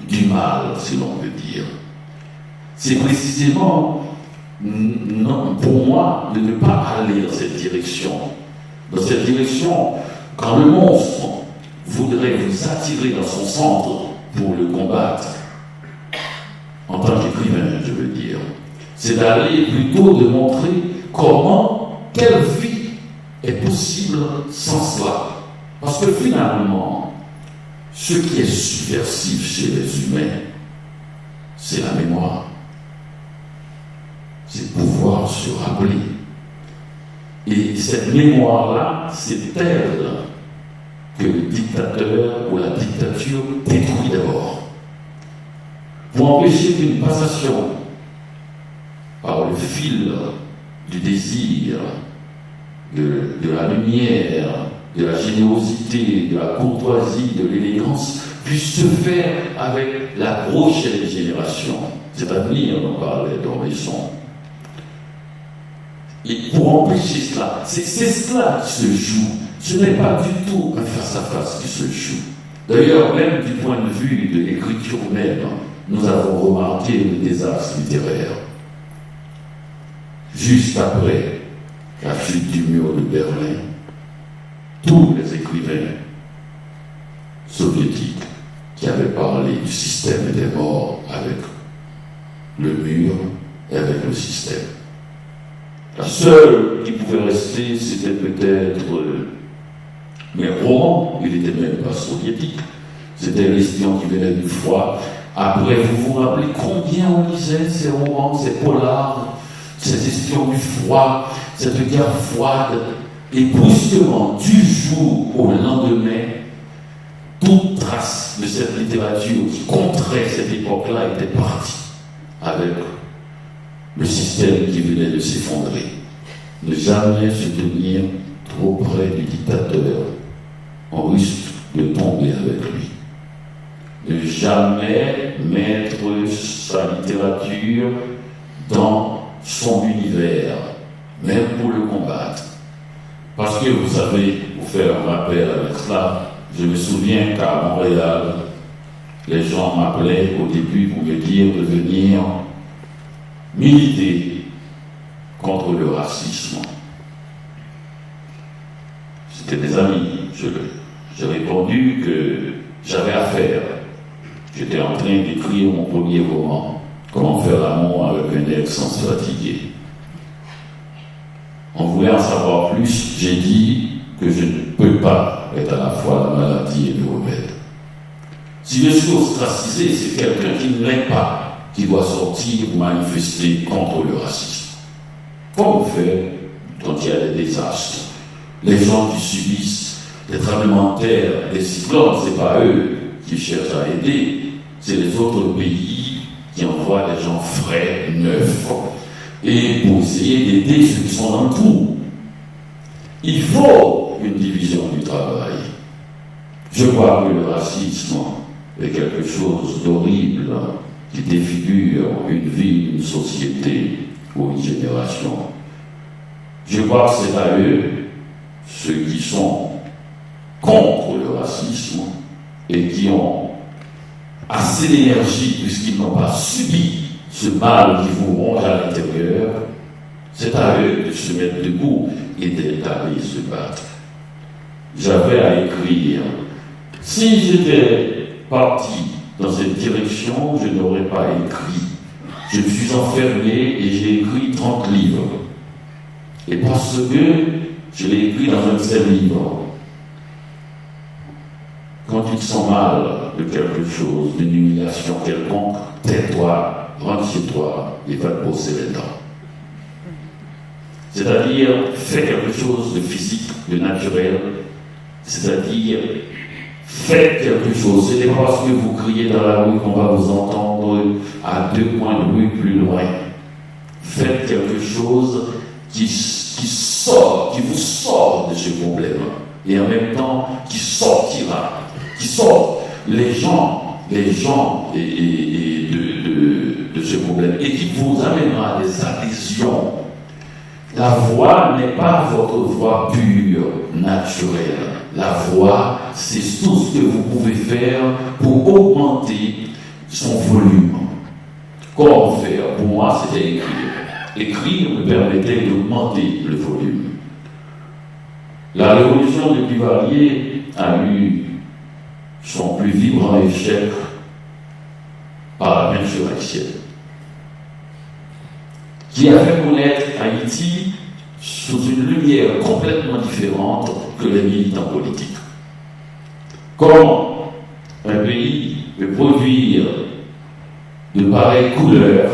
du mal, si l'on veut dire. C'est précisément, non, pour moi, de ne pas aller dans cette direction. Dans cette direction, quand le monstre voudrait vous attirer dans son centre pour le combattre, en tant qu'écrivain, je veux dire, c'est d'aller plutôt de montrer quelle vie est possible sans cela. Parce que finalement, ce qui est subversif chez les humains, c'est la mémoire. C'est pouvoir se rappeler. Et cette mémoire-là, c'est elle que le dictateur ou la dictature détruit d'abord. Pour empêcher qu'une passation par le fil du désir, de la lumière, de la générosité, de la courtoisie, de l'élégance, puisse se faire avec la prochaine génération. C'est-à-dire, on parlait d'Ormesson. Et pour empêcher cela, c'est cela qui se joue. Ce n'est pas du tout un face-à-face qui se joue. D'ailleurs, même du point de vue de l'écriture même, nous avons remarqué le désastre littéraire. Juste après la chute du mur de Berlin, tous les écrivains soviétiques qui avaient parlé du système étaient morts avec le mur et avec le système. La seule qui pouvait rester, c'était peut-être mes romans, il n'était même pas soviétique, c'était l'espion qui venait du froid. Après, vous vous rappelez combien on lisait ces romans, ces polars, ces espions du froid, cette guerre froide, et brusquement, du jour au lendemain, toute trace de cette littérature qui contrait cette époque-là était partie avec le système qui venait de s'effondrer. Ne jamais se tenir trop près du dictateur, on risque de tomber avec lui. Ne jamais mettre sa littérature dans son univers, même pour le combattre. Parce que vous savez, pour faire un rappel avec cela, je me souviens qu'à Montréal, les gens m'appelaient au début pour me dire de venir militer contre le racisme. C'était des amis. J'ai répondu que j'avais affaire. J'étais en train d'écrire mon premier roman, Comment faire l'amour avec un ex sans se fatiguer. On voulait en savoir plus, j'ai dit que je ne peux pas être à la fois la maladie et le remède. Si je suis ostracisé, c'est quelqu'un qui ne l'est pas, qui doit sortir ou manifester contre le racisme. Comment faire quand il y a des désastres? Les gens qui subissent des tremblements de terre, des cyclones, ce n'est pas eux qui cherchent à aider, c'est les autres pays qui envoient des gens frais, neufs, et pour essayer d'aider ceux qui sont dans le trou. Il faut une division du travail. Je crois que le racisme est quelque chose d'horrible qui défigure une vie, une société ou une génération. Je crois que c'est à eux, ceux qui sont contre le racisme et qui ont assez d'énergie puisqu'ils n'ont pas subi ce mal qui vous ronge à l'intérieur, c'est à eux de se mettre debout et d'aller se battre. J'avais à écrire. Si j'étais parti dans cette direction, je n'aurais pas écrit. Je me suis enfermé et j'ai écrit 30 livres. Et parce que je l'ai écrit dans un seul livre. Quand tu te sens mal de quelque chose, d'une humiliation quelconque, tais-toi, rentre chez toi et va te brosser les dents. C'est-à-dire, fais quelque chose de physique, de naturel, c'est-à-dire, Faites quelque chose. Ce n'est pas parce que vous criez dans la rue qu'on va vous entendre à 2 coins de rue plus loin. Faites quelque chose qui vous sort de ce problème. Et en même temps, qui sortira, qui sort les gens de ce problème et qui vous amènera à des adhésions. La voix n'est pas votre voix pure, naturelle. La voix, c'est tout ce que vous pouvez faire pour augmenter son volume. Comment faire? Pour moi, c'était écrire. Écrire me permettait d'augmenter le volume. La révolution de Duvalier a eu son plus vibrant échec par la peinture haïtienne, qui a fait connaître Haïti sous une lumière complètement différente que les militants politiques. Comment un pays peut produire de pareilles couleurs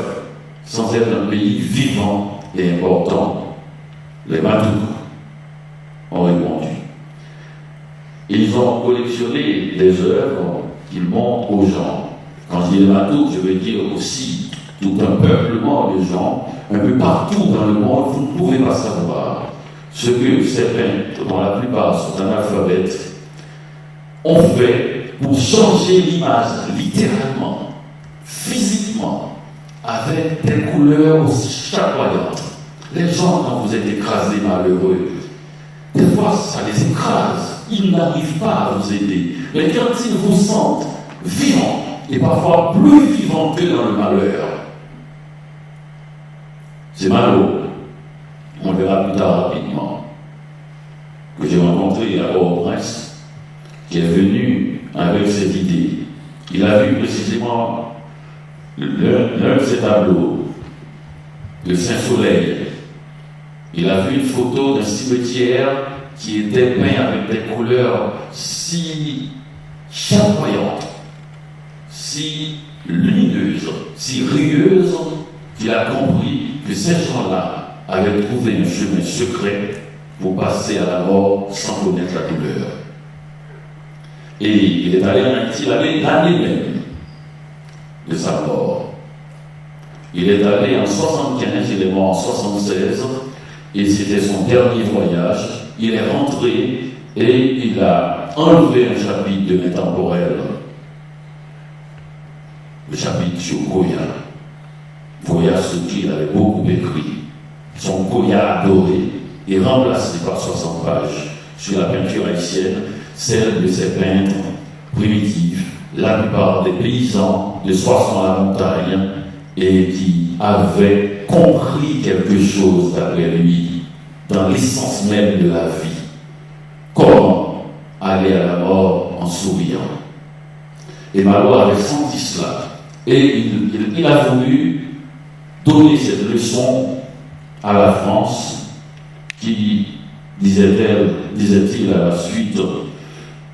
sans être un pays vivant et important? Les Matouks ont répondu. Ils ont collectionné des œuvres qu'ils montrent aux gens. Quand je dis les Matouks, je veux dire aussi tout un peuplement de gens, un peu partout dans le monde. Vous ne pouvez pas savoir ce que ces peintres, dont la plupart sont analphabètes, ont fait pour changer l'image littéralement, physiquement, avec des couleurs aussi chatoyantes. Les gens, quand vous êtes écrasés, malheureux, des fois ça les écrase, ils n'arrivent pas à vous aider. Mais quand ils vous sentent vivants, et parfois plus vivants que dans le malheur, c'est Malo, on le verra plus tard rapidement, que j'ai rencontré à Port-au-Prince, qui est venu avec cette idée. Il a vu précisément l'un de ses tableaux, le Saint-Soleil. Il a vu une photo d'un cimetière qui était peint avec des couleurs si chatoyantes, si lumineuses, si rieuses, qu'il a compris que ces gens-là avaient trouvé un chemin secret pour passer à la mort sans connaître la douleur. Et il est allé en Haïti l'année même de sa mort. Il est allé en 75, il est mort en 76, et c'était son dernier voyage. Il est rentré et il a enlevé un chapitre de l'intemporel, le chapitre sur Goya. Goya, ce qu'il avait beaucoup écrit, son Goya adoré, est remplacé par 60 pages sur la peinture haïtienne, celle de ces peintres primitifs, la plupart des paysans de Soissons à la montagne, et qui avaient compris quelque chose d'après lui dans l'essence même de la vie. Comment aller à la mort en souriant? Et Malo avait senti cela. Et il a voulu donner cette leçon à la France qui, disait-il à la suite,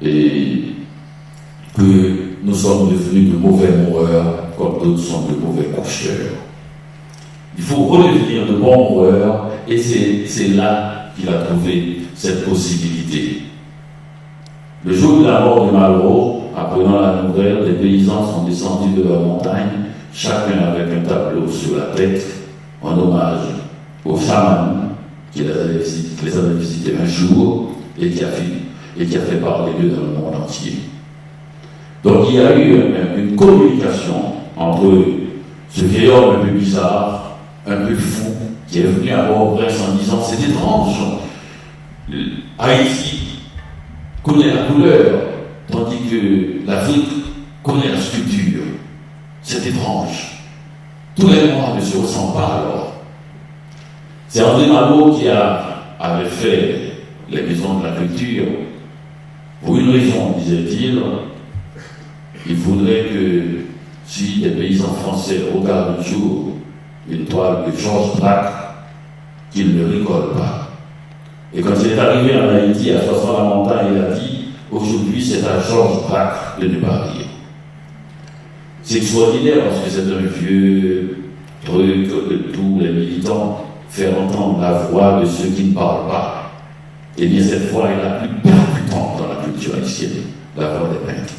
et que nous sommes devenus de mauvais moureurs comme d'autres sont de mauvais coucheurs. Il faut redevenir de bons moureurs et c'est là qu'il a trouvé cette possibilité. Le jour de la mort de Malraux, apprenant la nouvelle, les paysans sont descendus de leur montagne, chacun avec un tableau sur la tête, en hommage au chaman qui les avait visités un jour et qui a fait parler d'eux dans le monde entier. Donc il y a eu une communication entre ce vieil homme un peu bizarre, un peu fou, qui est venu à Port-au-Prince en disant c'est étrange, Haïti connaît la couleur, tandis que l'Afrique connaît la sculpture. C'est étrange. Tous les Noirs ne se ressemblent pas alors. C'est André Malraux qui avait fait les maisons de la culture. Pour une raison, disait-il, il faudrait que si les paysans français regardent un jour une toile de Georges Braque, qu'ils ne rigolent pas. Et quand il est arrivé en Haïti, à Soissons-la-Montagne, il a dit « Aujourd'hui, c'est à Georges Braque de ne pas rire ». C'est extraordinaire parce que c'est un vieux truc de tous les militants, faire entendre la voix de ceux qui ne parlent pas. Et bien cette voix est la plus percutante dans la culture haïtienne. la voix des peintres.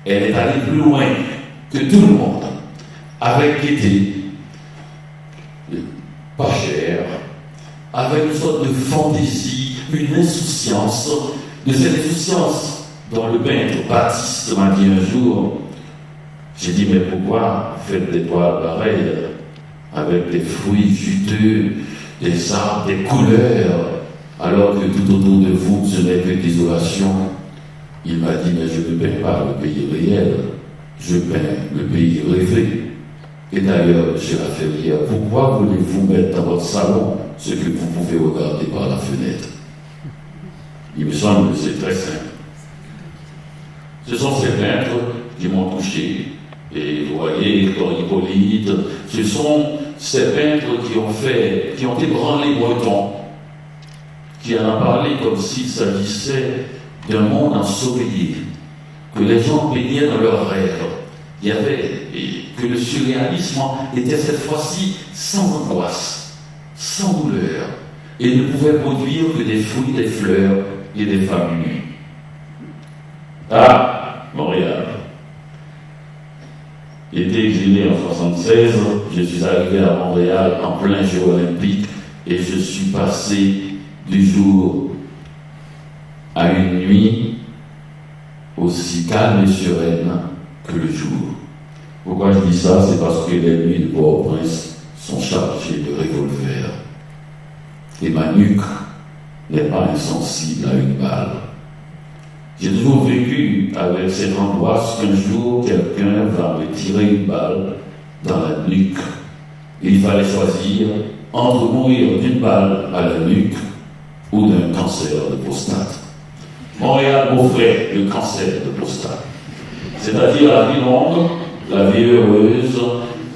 Elle est allée plus loin que tout le monde, avec gaieté, pas cher, avec une sorte de fantaisie, une insouciance, de cette insouciance dont le peintre Baptiste m'a dit un jour. J'ai dit, mais pourquoi faites des toiles pareilles, avec des fruits juteux, des arbres, des couleurs, alors que tout autour de vous, ce n'est que désolation? Il m'a dit, mais je ne peins pas le pays réel, je peins le pays rêvé. Et d'ailleurs, chez la Ferrière, pourquoi voulez-vous mettre dans votre salon ce que vous pouvez regarder par la fenêtre? Il me semble que c'est très simple. Ce sont ces peintres qui m'ont touché. Et vous voyez, Hector Hippolyte, ce sont ces peintres qui ont ébranlé Breton, qui en ont parlé comme s'il s'agissait d'un monde ensoleillé, que les gens baignaient dans leurs rêves. Il y avait, et que le surréalisme était cette fois-ci sans angoisse, sans douleur, et ne pouvait produire que des fruits, des fleurs et des femmes nues. Ah, Montréal. Été exilé en 1976, je suis arrivé à Montréal en plein jeu olympique et je suis passé du jour à une nuit aussi calme et sereine que le jour. Pourquoi je dis ça? C'est parce que les nuits de Port-au-Prince sont chargées de revolvers. Et ma nuque n'est pas insensible à une balle. J'ai toujours vécu avec cette angoisse qu'un jour quelqu'un va me tirer une balle dans la nuque. Et il fallait choisir entre mourir d'une balle à la nuque ou d'un cancer de prostate. Montréal m'offrait le cancer de prostate. C'est-à-dire la vie longue, la vie heureuse,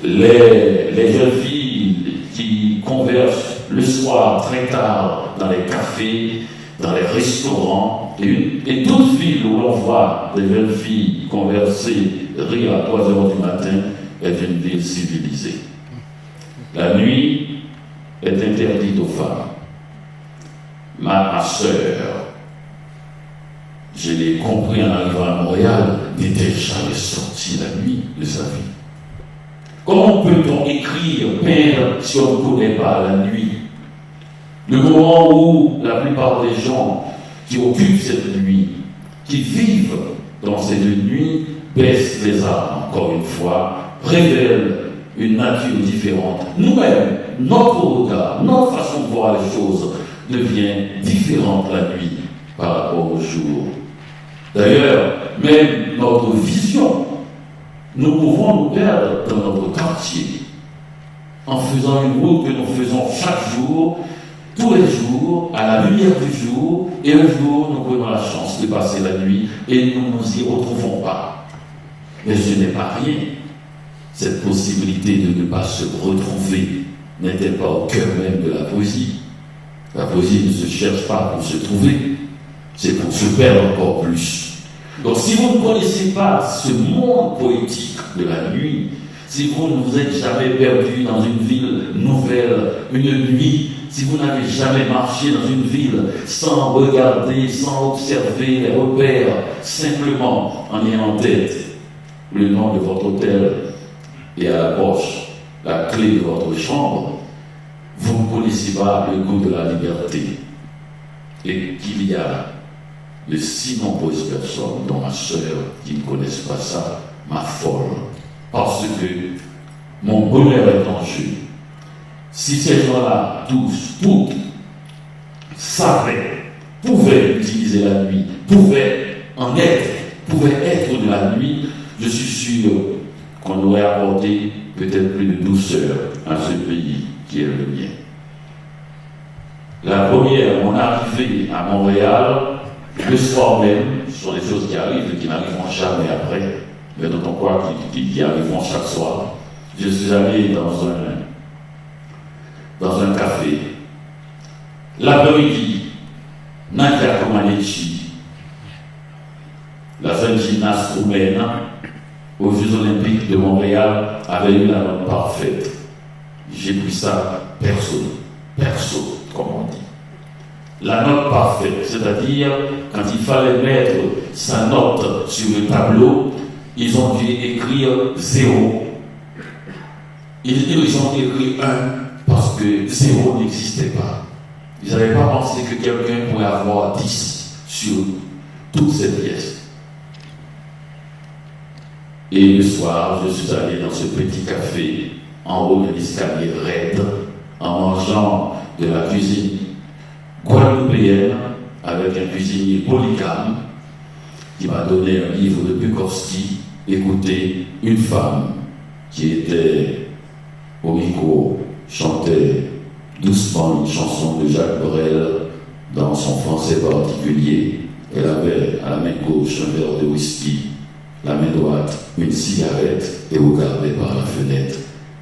les jeunes filles qui conversent le soir très tard dans les cafés, dans les restaurants, et toute ville où l'on voit des jeunes filles converser, rire à 3 heures du matin, est une ville civilisée. La nuit est interdite aux femmes. Ma sœur, je l'ai compris en arrivant à Montréal, n'était jamais sortie la nuit de sa vie. Comment peut-on écrire, peindre, si on ne connaît pas la nuit? Le moment où la plupart des gens qui occupent cette nuit, qui vivent dans cette nuit, baissent les armes, encore une fois, révèlent une nature différente. Nous-mêmes, notre regard, notre façon de voir les choses devient différente la nuit par rapport au jour. D'ailleurs, même notre vision, nous pouvons nous perdre dans notre quartier en faisant une route que nous faisons chaque jour, tous les jours, à la lumière du jour, et un jour, nous prenons la chance de passer la nuit et nous ne nous y retrouvons pas. Mais ce n'est pas rien. Cette possibilité de ne pas se retrouver n'était pas au cœur même de la poésie. La poésie ne se cherche pas pour se trouver, c'est pour se perdre encore plus. Donc si vous ne connaissez pas ce monde poétique de la nuit, si vous ne vous êtes jamais perdu dans une ville nouvelle, une nuit, si vous n'avez jamais marché dans une ville sans regarder, sans observer les repères, simplement en ayant en tête le nom de votre hôtel et à la poche la clé de votre chambre, vous ne connaissez pas le goût de la liberté. Et qu'il y a de si nombreuses personnes, dont ma sœur, qui ne connaissent pas ça, m'affolent. Parce que mon bonheur est en jeu. Si ces gens-là, tous, toutes, savaient, pouvaient utiliser la nuit, pouvaient être de la nuit, je suis sûr qu'on aurait apporté peut-être plus de douceur à ce pays qui est le mien. La première, mon arrivée à Montréal, le soir même, ce sont des choses qui arrivent et qui n'arriveront jamais après, mais dont on croit qu'ils arriveront chaque soir. Je suis allé dans un café. L'après-midi, Nadia Comaneci, la jeune gymnaste roumaine, aux Jeux Olympiques de Montréal, avait eu la note parfaite. J'ai pris ça perso, comme on dit. la note parfaite, c'est-à-dire quand il fallait mettre sa note sur le tableau, ils ont dû écrire 0. Ils ont écrit 1 parce que 0 n'existait pas. Ils n'avaient pas pensé que quelqu'un pourrait avoir 10 sur toutes ces pièces. Et le soir, je suis allé dans ce petit café en haut de l'escalier raide, en mangeant de la cuisine guadeloupéenne avec un cuisinier polygame qui m'a donné un livre de Bukowski, Écoutez, une femme qui était au micro, chantait doucement une chanson de Jacques Brel dans son français particulier. Elle avait à la main gauche un verre de whisky, la main droite une cigarette et regardait par la fenêtre.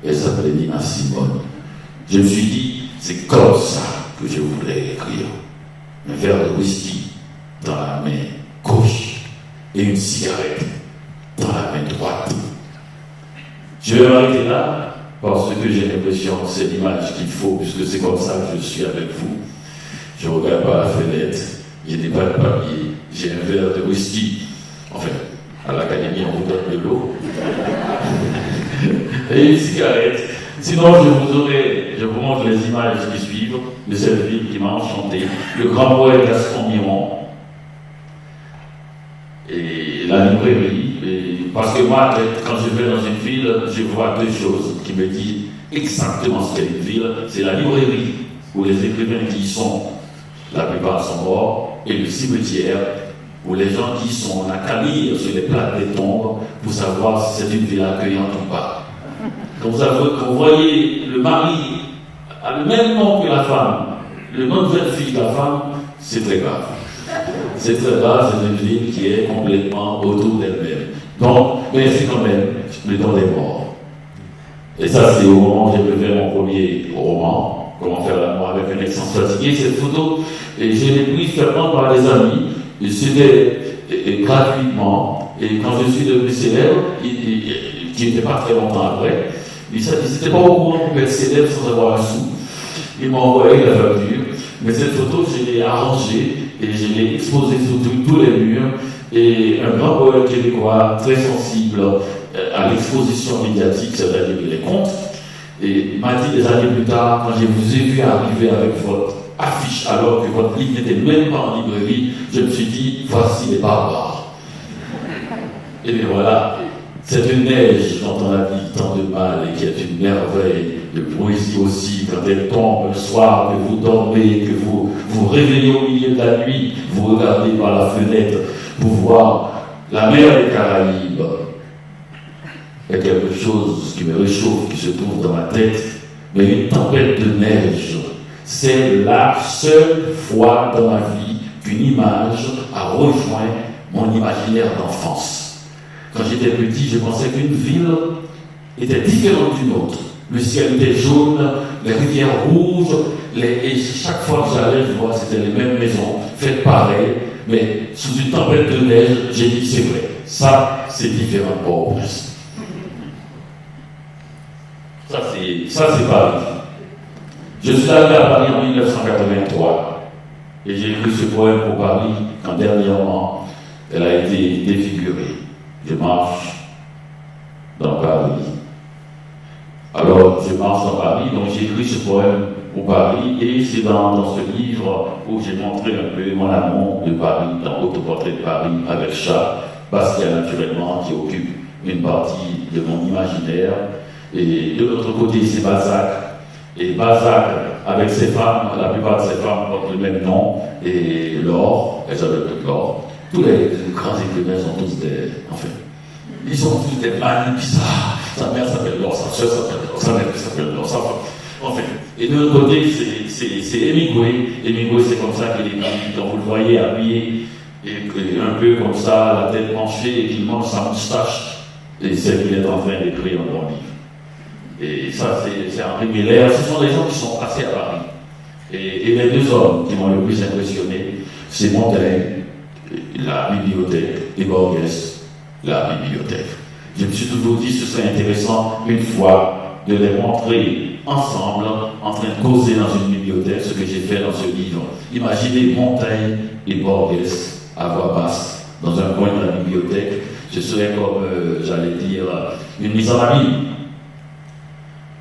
Elle s'appelait Nina Simone. Je me suis dit, c'est comme ça que je voulais écrire. Un verre de whisky dans la main gauche et une cigarette dans la main droite. Je vais m'arrêter là parce que j'ai l'impression que c'est l'image qu'il faut, puisque c'est comme ça que je suis avec vous. Je regarde par la fenêtre, je n'ai pas de papier, j'ai un verre de whisky. Enfin, à l'académie, on vous donne de l'eau. Et une cigarette. Sinon, je vous montre les images qui suivent de cette ville qui m'a enchanté. Le grand poète Gaston Miron. Et la librairie. Parce que moi, quand je vais dans une ville, je vois deux choses qui me disent exactement ce qu'est une ville. C'est la librairie, où les écrivains qui y sont, la plupart sont morts, et le cimetière, où les gens qui sont à qu'à lire sur les plaques des tombes pour savoir si c'est une ville accueillante ou pas. Quand vous voyez le mari a le même nom que la femme, le nom de cette fille de la femme, c'est très grave. C'est très grave, c'est une ville qui est complètement autour d'elle-même. Donc, mais c'est quand même le temps des morts. Et ça, c'est au moment où j'ai fait mon premier roman, Comment faire l'amour avec un ex fatigué, cette photo, et je l'ai prise seulement par des amis, et c'était gratuitement, et quand je suis devenu célèbre, qui n'était pas très longtemps après, ils n'étaient pas au courant qu'on peut être célèbre sans avoir un sou. Ils m'ont envoyé la facture, mais cette photo, je l'ai arrangée, et je l'ai exposée sur tous les murs, et un grand poète québécois, très sensible à l'exposition médiatique, c'est-à-dire les contes, et m'a dit des années plus tard, quand je vous ai vu arriver avec votre affiche, alors que votre livre n'était même pas en librairie, je me suis dit, voici les barbares. Et bien voilà, cette neige dont on a dit tant de mal et qui est une merveille de poésie aussi, quand elle tombe le soir, que vous dormez, que vous vous réveillez au milieu de la nuit, vous regardez par la fenêtre pour voir la mer des Caraïbes. Il y a quelque chose qui me réchauffe, qui se trouve dans ma tête, mais une tempête de neige, c'est la seule fois dans ma vie qu'une image a rejoint mon imaginaire d'enfance. Quand j'étais petit, je pensais qu'une ville était différente d'une autre. Le ciel était jaune, les rivières rouges, et chaque fois que j'allais, je vois que c'était les mêmes maisons, faites pareil, mais sous une tempête de neige, j'ai dit c'est vrai, ça c'est différent de Port-au-Prince. Ça c'est Paris. Je suis arrivé à Paris en 1983 et j'ai écrit ce poème pour Paris quand dernièrement elle a été défigurée. Je marche dans Paris. Alors je marche dans Paris, donc j'ai écrit ce poème pour Paris et c'est dans ce livre où j'ai montré un peu mon amour de Paris, dans Autoportrait de Paris avec Chat, Basquiat naturellement qui occupe une partie de mon imaginaire. Et de l'autre côté, c'est Balzac. Et Balzac, avec ses femmes, la plupart de ses femmes portent le même nom, et l'or, elles avaient tout l'or. Tous les grands écrivains sont tous des. Enfin, ils sont tous des mânes bizarres. Sa mère s'appelle l'or, sa soeur s'appelle l'or, sa mère s'appelle l'or, sa femme. Enfin, et de l'autre côté, c'est Hemingway. Hemingway, c'est comme ça qu'il écrit. Donc vous le voyez habillé, et un peu comme ça, la tête penchée, et qu'il mange sa moustache. Et c'est qu'il est en train d'écrire dans mon livre. Et ça, c'est Henri Miller. Ce sont des gens qui sont passés à Paris. Et les deux hommes qui m'ont le plus impressionné, c'est Montaigne, la bibliothèque, et Borges, la bibliothèque. Je me suis toujours dit que ce serait intéressant, une fois, de les montrer ensemble, en train de causer dans une bibliothèque, ce que j'ai fait dans ce livre. Imaginez Montaigne et Borges à voix basse, dans un coin de la bibliothèque. Ce serait comme, j'allais dire, une mise en abîme.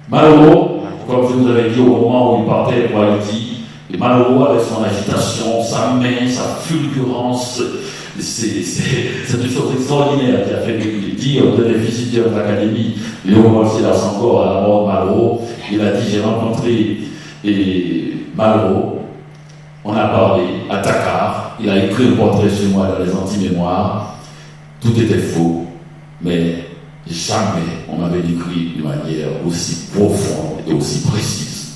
Malraux, comme je vous avais dit au moment où il partait pour Haïti, et Malraux avec son agitation, sa main, sa fulgurance, c'est une chose extraordinaire qui a fait dire de visiteurs de l'académie, Léopold Sédar Senghor à la mort de Malraux. Il a dit, j'ai rencontré Malraux, on a parlé à Dakar, il a écrit un portrait sur moi dans les anti-mémoires, tout était faux, mais jamais on m'avait décrit de manière aussi profonde et aussi précise.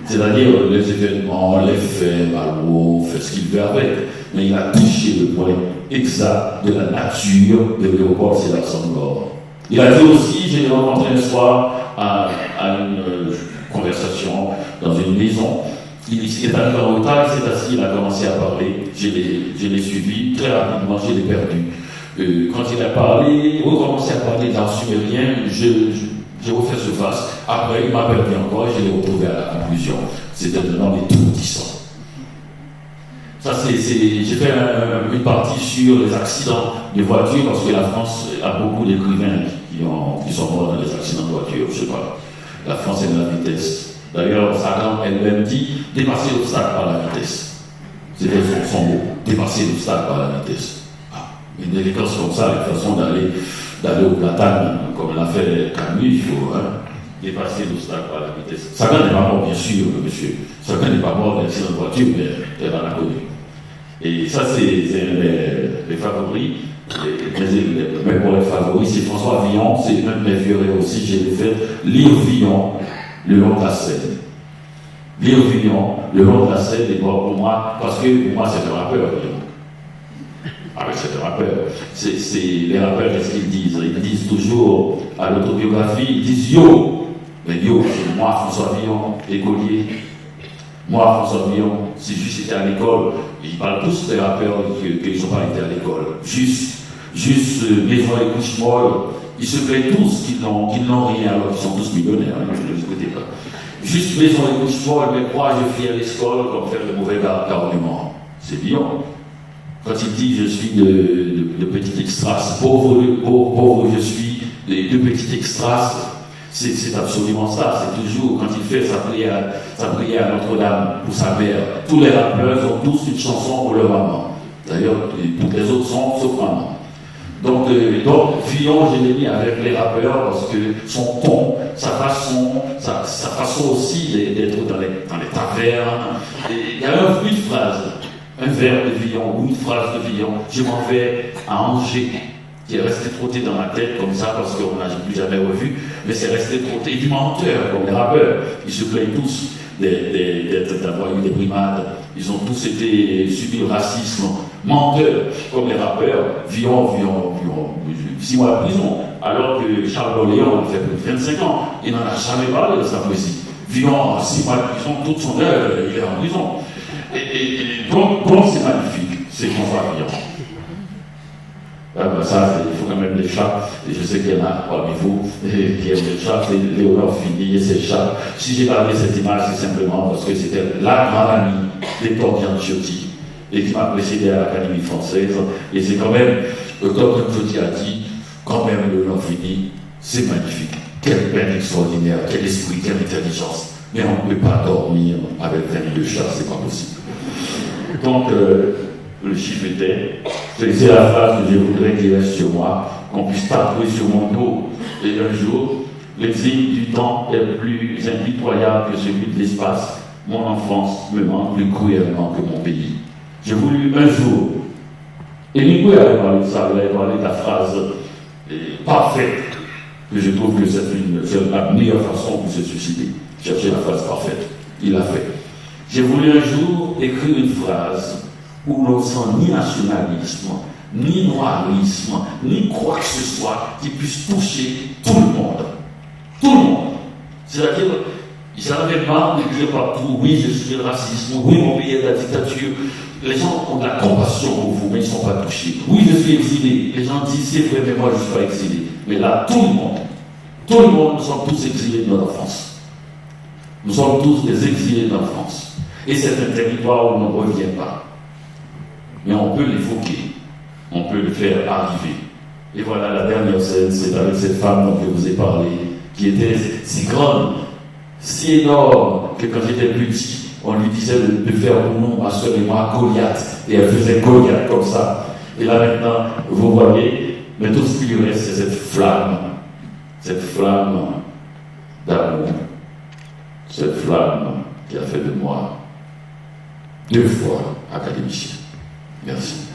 C'est-à-dire les événements, les faits, Malraux fait ce qu'il veut avec, mais il a touché le point exact de la nature de Léopold Sédar Senghor. Il a dit aussi, j'ai rencontré un soir à une conversation dans une maison, il est arrivé en retard, il s'est assis, il a commencé à parler, je l'ai suivi, très rapidement, je l'ai perdu. Quand il a parlé, on a commencé à parler d'un sumérien, j'ai refait surface. Après, il m'a perdu encore et je l'ai retrouvé à la conclusion. C'était dans les tout petits. Ça, j'ai fait une partie sur les accidents de voiture parce que la France a beaucoup d'écrivains qui sont morts dans les accidents de voiture. Je sais pas. La France aime la vitesse. D'ailleurs, Sagan elle-même dit dépasser l'obstacle par la vitesse. C'était son mot. Dépasser l'obstacle par la vitesse. Une élégance comme ça, une façon d'aller au platane, comme l'a fait Camus, il faut dépasser l'obstacle par la vitesse. Sagan n'est pas mort, bien sûr, monsieur. Sagan n'est pas mort d'un accident de voiture, mais elle en a connu. Et ça, c'est les favoris. Mes poètes favoris, c'est François Villon, c'est même mes vieux rêves aussi, j'ai fait lire Villon le long de la Seine. Lire Villon le long de la Seine est bon pour moi, parce que pour moi, c'est un rappeur, Villon. Ah oui, c'est un rappeur. Les rappeurs, qu'est-ce qu'ils disent? Ils disent toujours, à l'autobiographie, ils disent yo. Mais yo, c'est moi, François Villon, écolier. Moi, François Villon, si juste été à l'école, ils parlent tous des rappeurs qui n'ont pas été à l'école. Juste Maison et Couche-Molle, ils se plaignent tous qu'ils n'ont rien alors qu'ils sont tous millionnaires, ne les écoutez pas. Juste Maison et Couche-Molle, mais moi, je fais à l'école comme faire de mauvais garnements. C'est Villon. Quand il dit je suis de petit extras, pauvre je suis de petit extras, c'est absolument ça. C'est toujours, quand il fait sa prière à Notre-Dame pour sa mère, tous les rappeurs ont tous une chanson pour leur maman. D'ailleurs, toutes les autres sont sauf maman. Donc Villon, je l'ai mis avec les rappeurs parce que son ton, sa façon aussi d'être dans les tavernes. Il y a un bruit de phrase. Un vers de Villon ou une phrase de Villon, je m'en vais à Angers, qui est resté trotté dans ma tête comme ça parce qu'on n'a plus jamais revu, mais c'est resté trotté. Du menteur, comme les rappeurs, ils se plaignent tous d'avoir eu des brimades, ils ont tous été subi le racisme. Menteurs, comme les rappeurs, Villon, 6 mois de prison, alors que Charles Boléon a fait plus de 25 ans, il n'en a jamais parlé de sa poésie. Villon, 6 mois de prison, toute son œuvre, il est en prison. Donc c'est magnifique, c'est François Villon. Ça, il faut quand même les chats, et je sais qu'il y en a parmi vous qui aiment les chats, c'est Léonard Fini et ses chats. Si j'ai parlé de cette image, c'est simplement parce que c'était la grande amie d'Hector Bianciotti, et qui m'a précédé à l'Académie française, et c'est quand même, Hector Bianciotti a dit, quand même Léonard Fini, c'est magnifique, quelle peine extraordinaire, quel esprit, quelle intelligence, mais on ne peut pas dormir avec 22 chats, c'est pas possible. Donc, le chiffre était, c'est la phrase que je voudrais qu'il reste sur moi, qu'on puisse tatouer sur mon dos. Et un jour, l'exil du temps est plus impitoyable que celui de l'espace. Mon enfance me manque plus cruellement que mon pays. J'ai voulu un jour, et Mingui avait parlé de ça, il avait parlé de la phrase parfaite, que je trouve que c'est la meilleure façon pour se suicider. Chercher la phrase parfaite. Il l'a fait. J'ai voulu un jour écrire une phrase où l'on sent ni nationalisme, ni noirisme, ni quoi que ce soit qui puisse toucher tout le monde. Tout le monde. C'est-à-dire, ils n'avaient pas de dire partout, oui, je suis le racisme, oui, mon pays est la dictature. Les gens ont de la compassion pour vous, mais ils ne sont pas touchés. Oui, je suis exilé. Les gens disent, c'est vrai, mais moi, je ne suis pas exilé. Mais là, tout le monde, nous sommes tous exilés de notre enfance. Nous sommes tous des exilés de la France. Et c'est un territoire où on ne revient pas. Mais on peut l'évoquer, on peut le faire arriver. Et voilà la dernière scène, c'est avec cette femme dont je vous ai parlé, qui était si grande, si énorme, que quand j'étais petit, on lui disait de faire pour nous, ma soeur et moi, Goliath. Et elle faisait Goliath comme ça. Et là maintenant, vous voyez, mais tout ce qui lui reste, c'est cette flamme d'amour, cette flamme qui a fait de moi 2 fois académicien. Merci.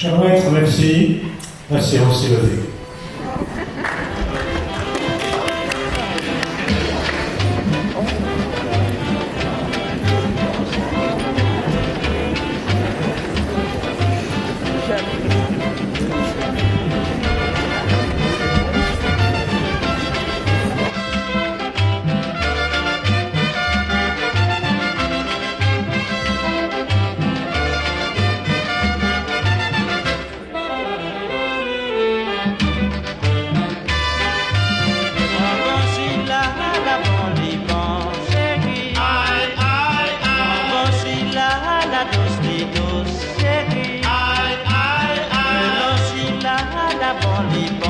Cher maître, merci. La séance est levée. La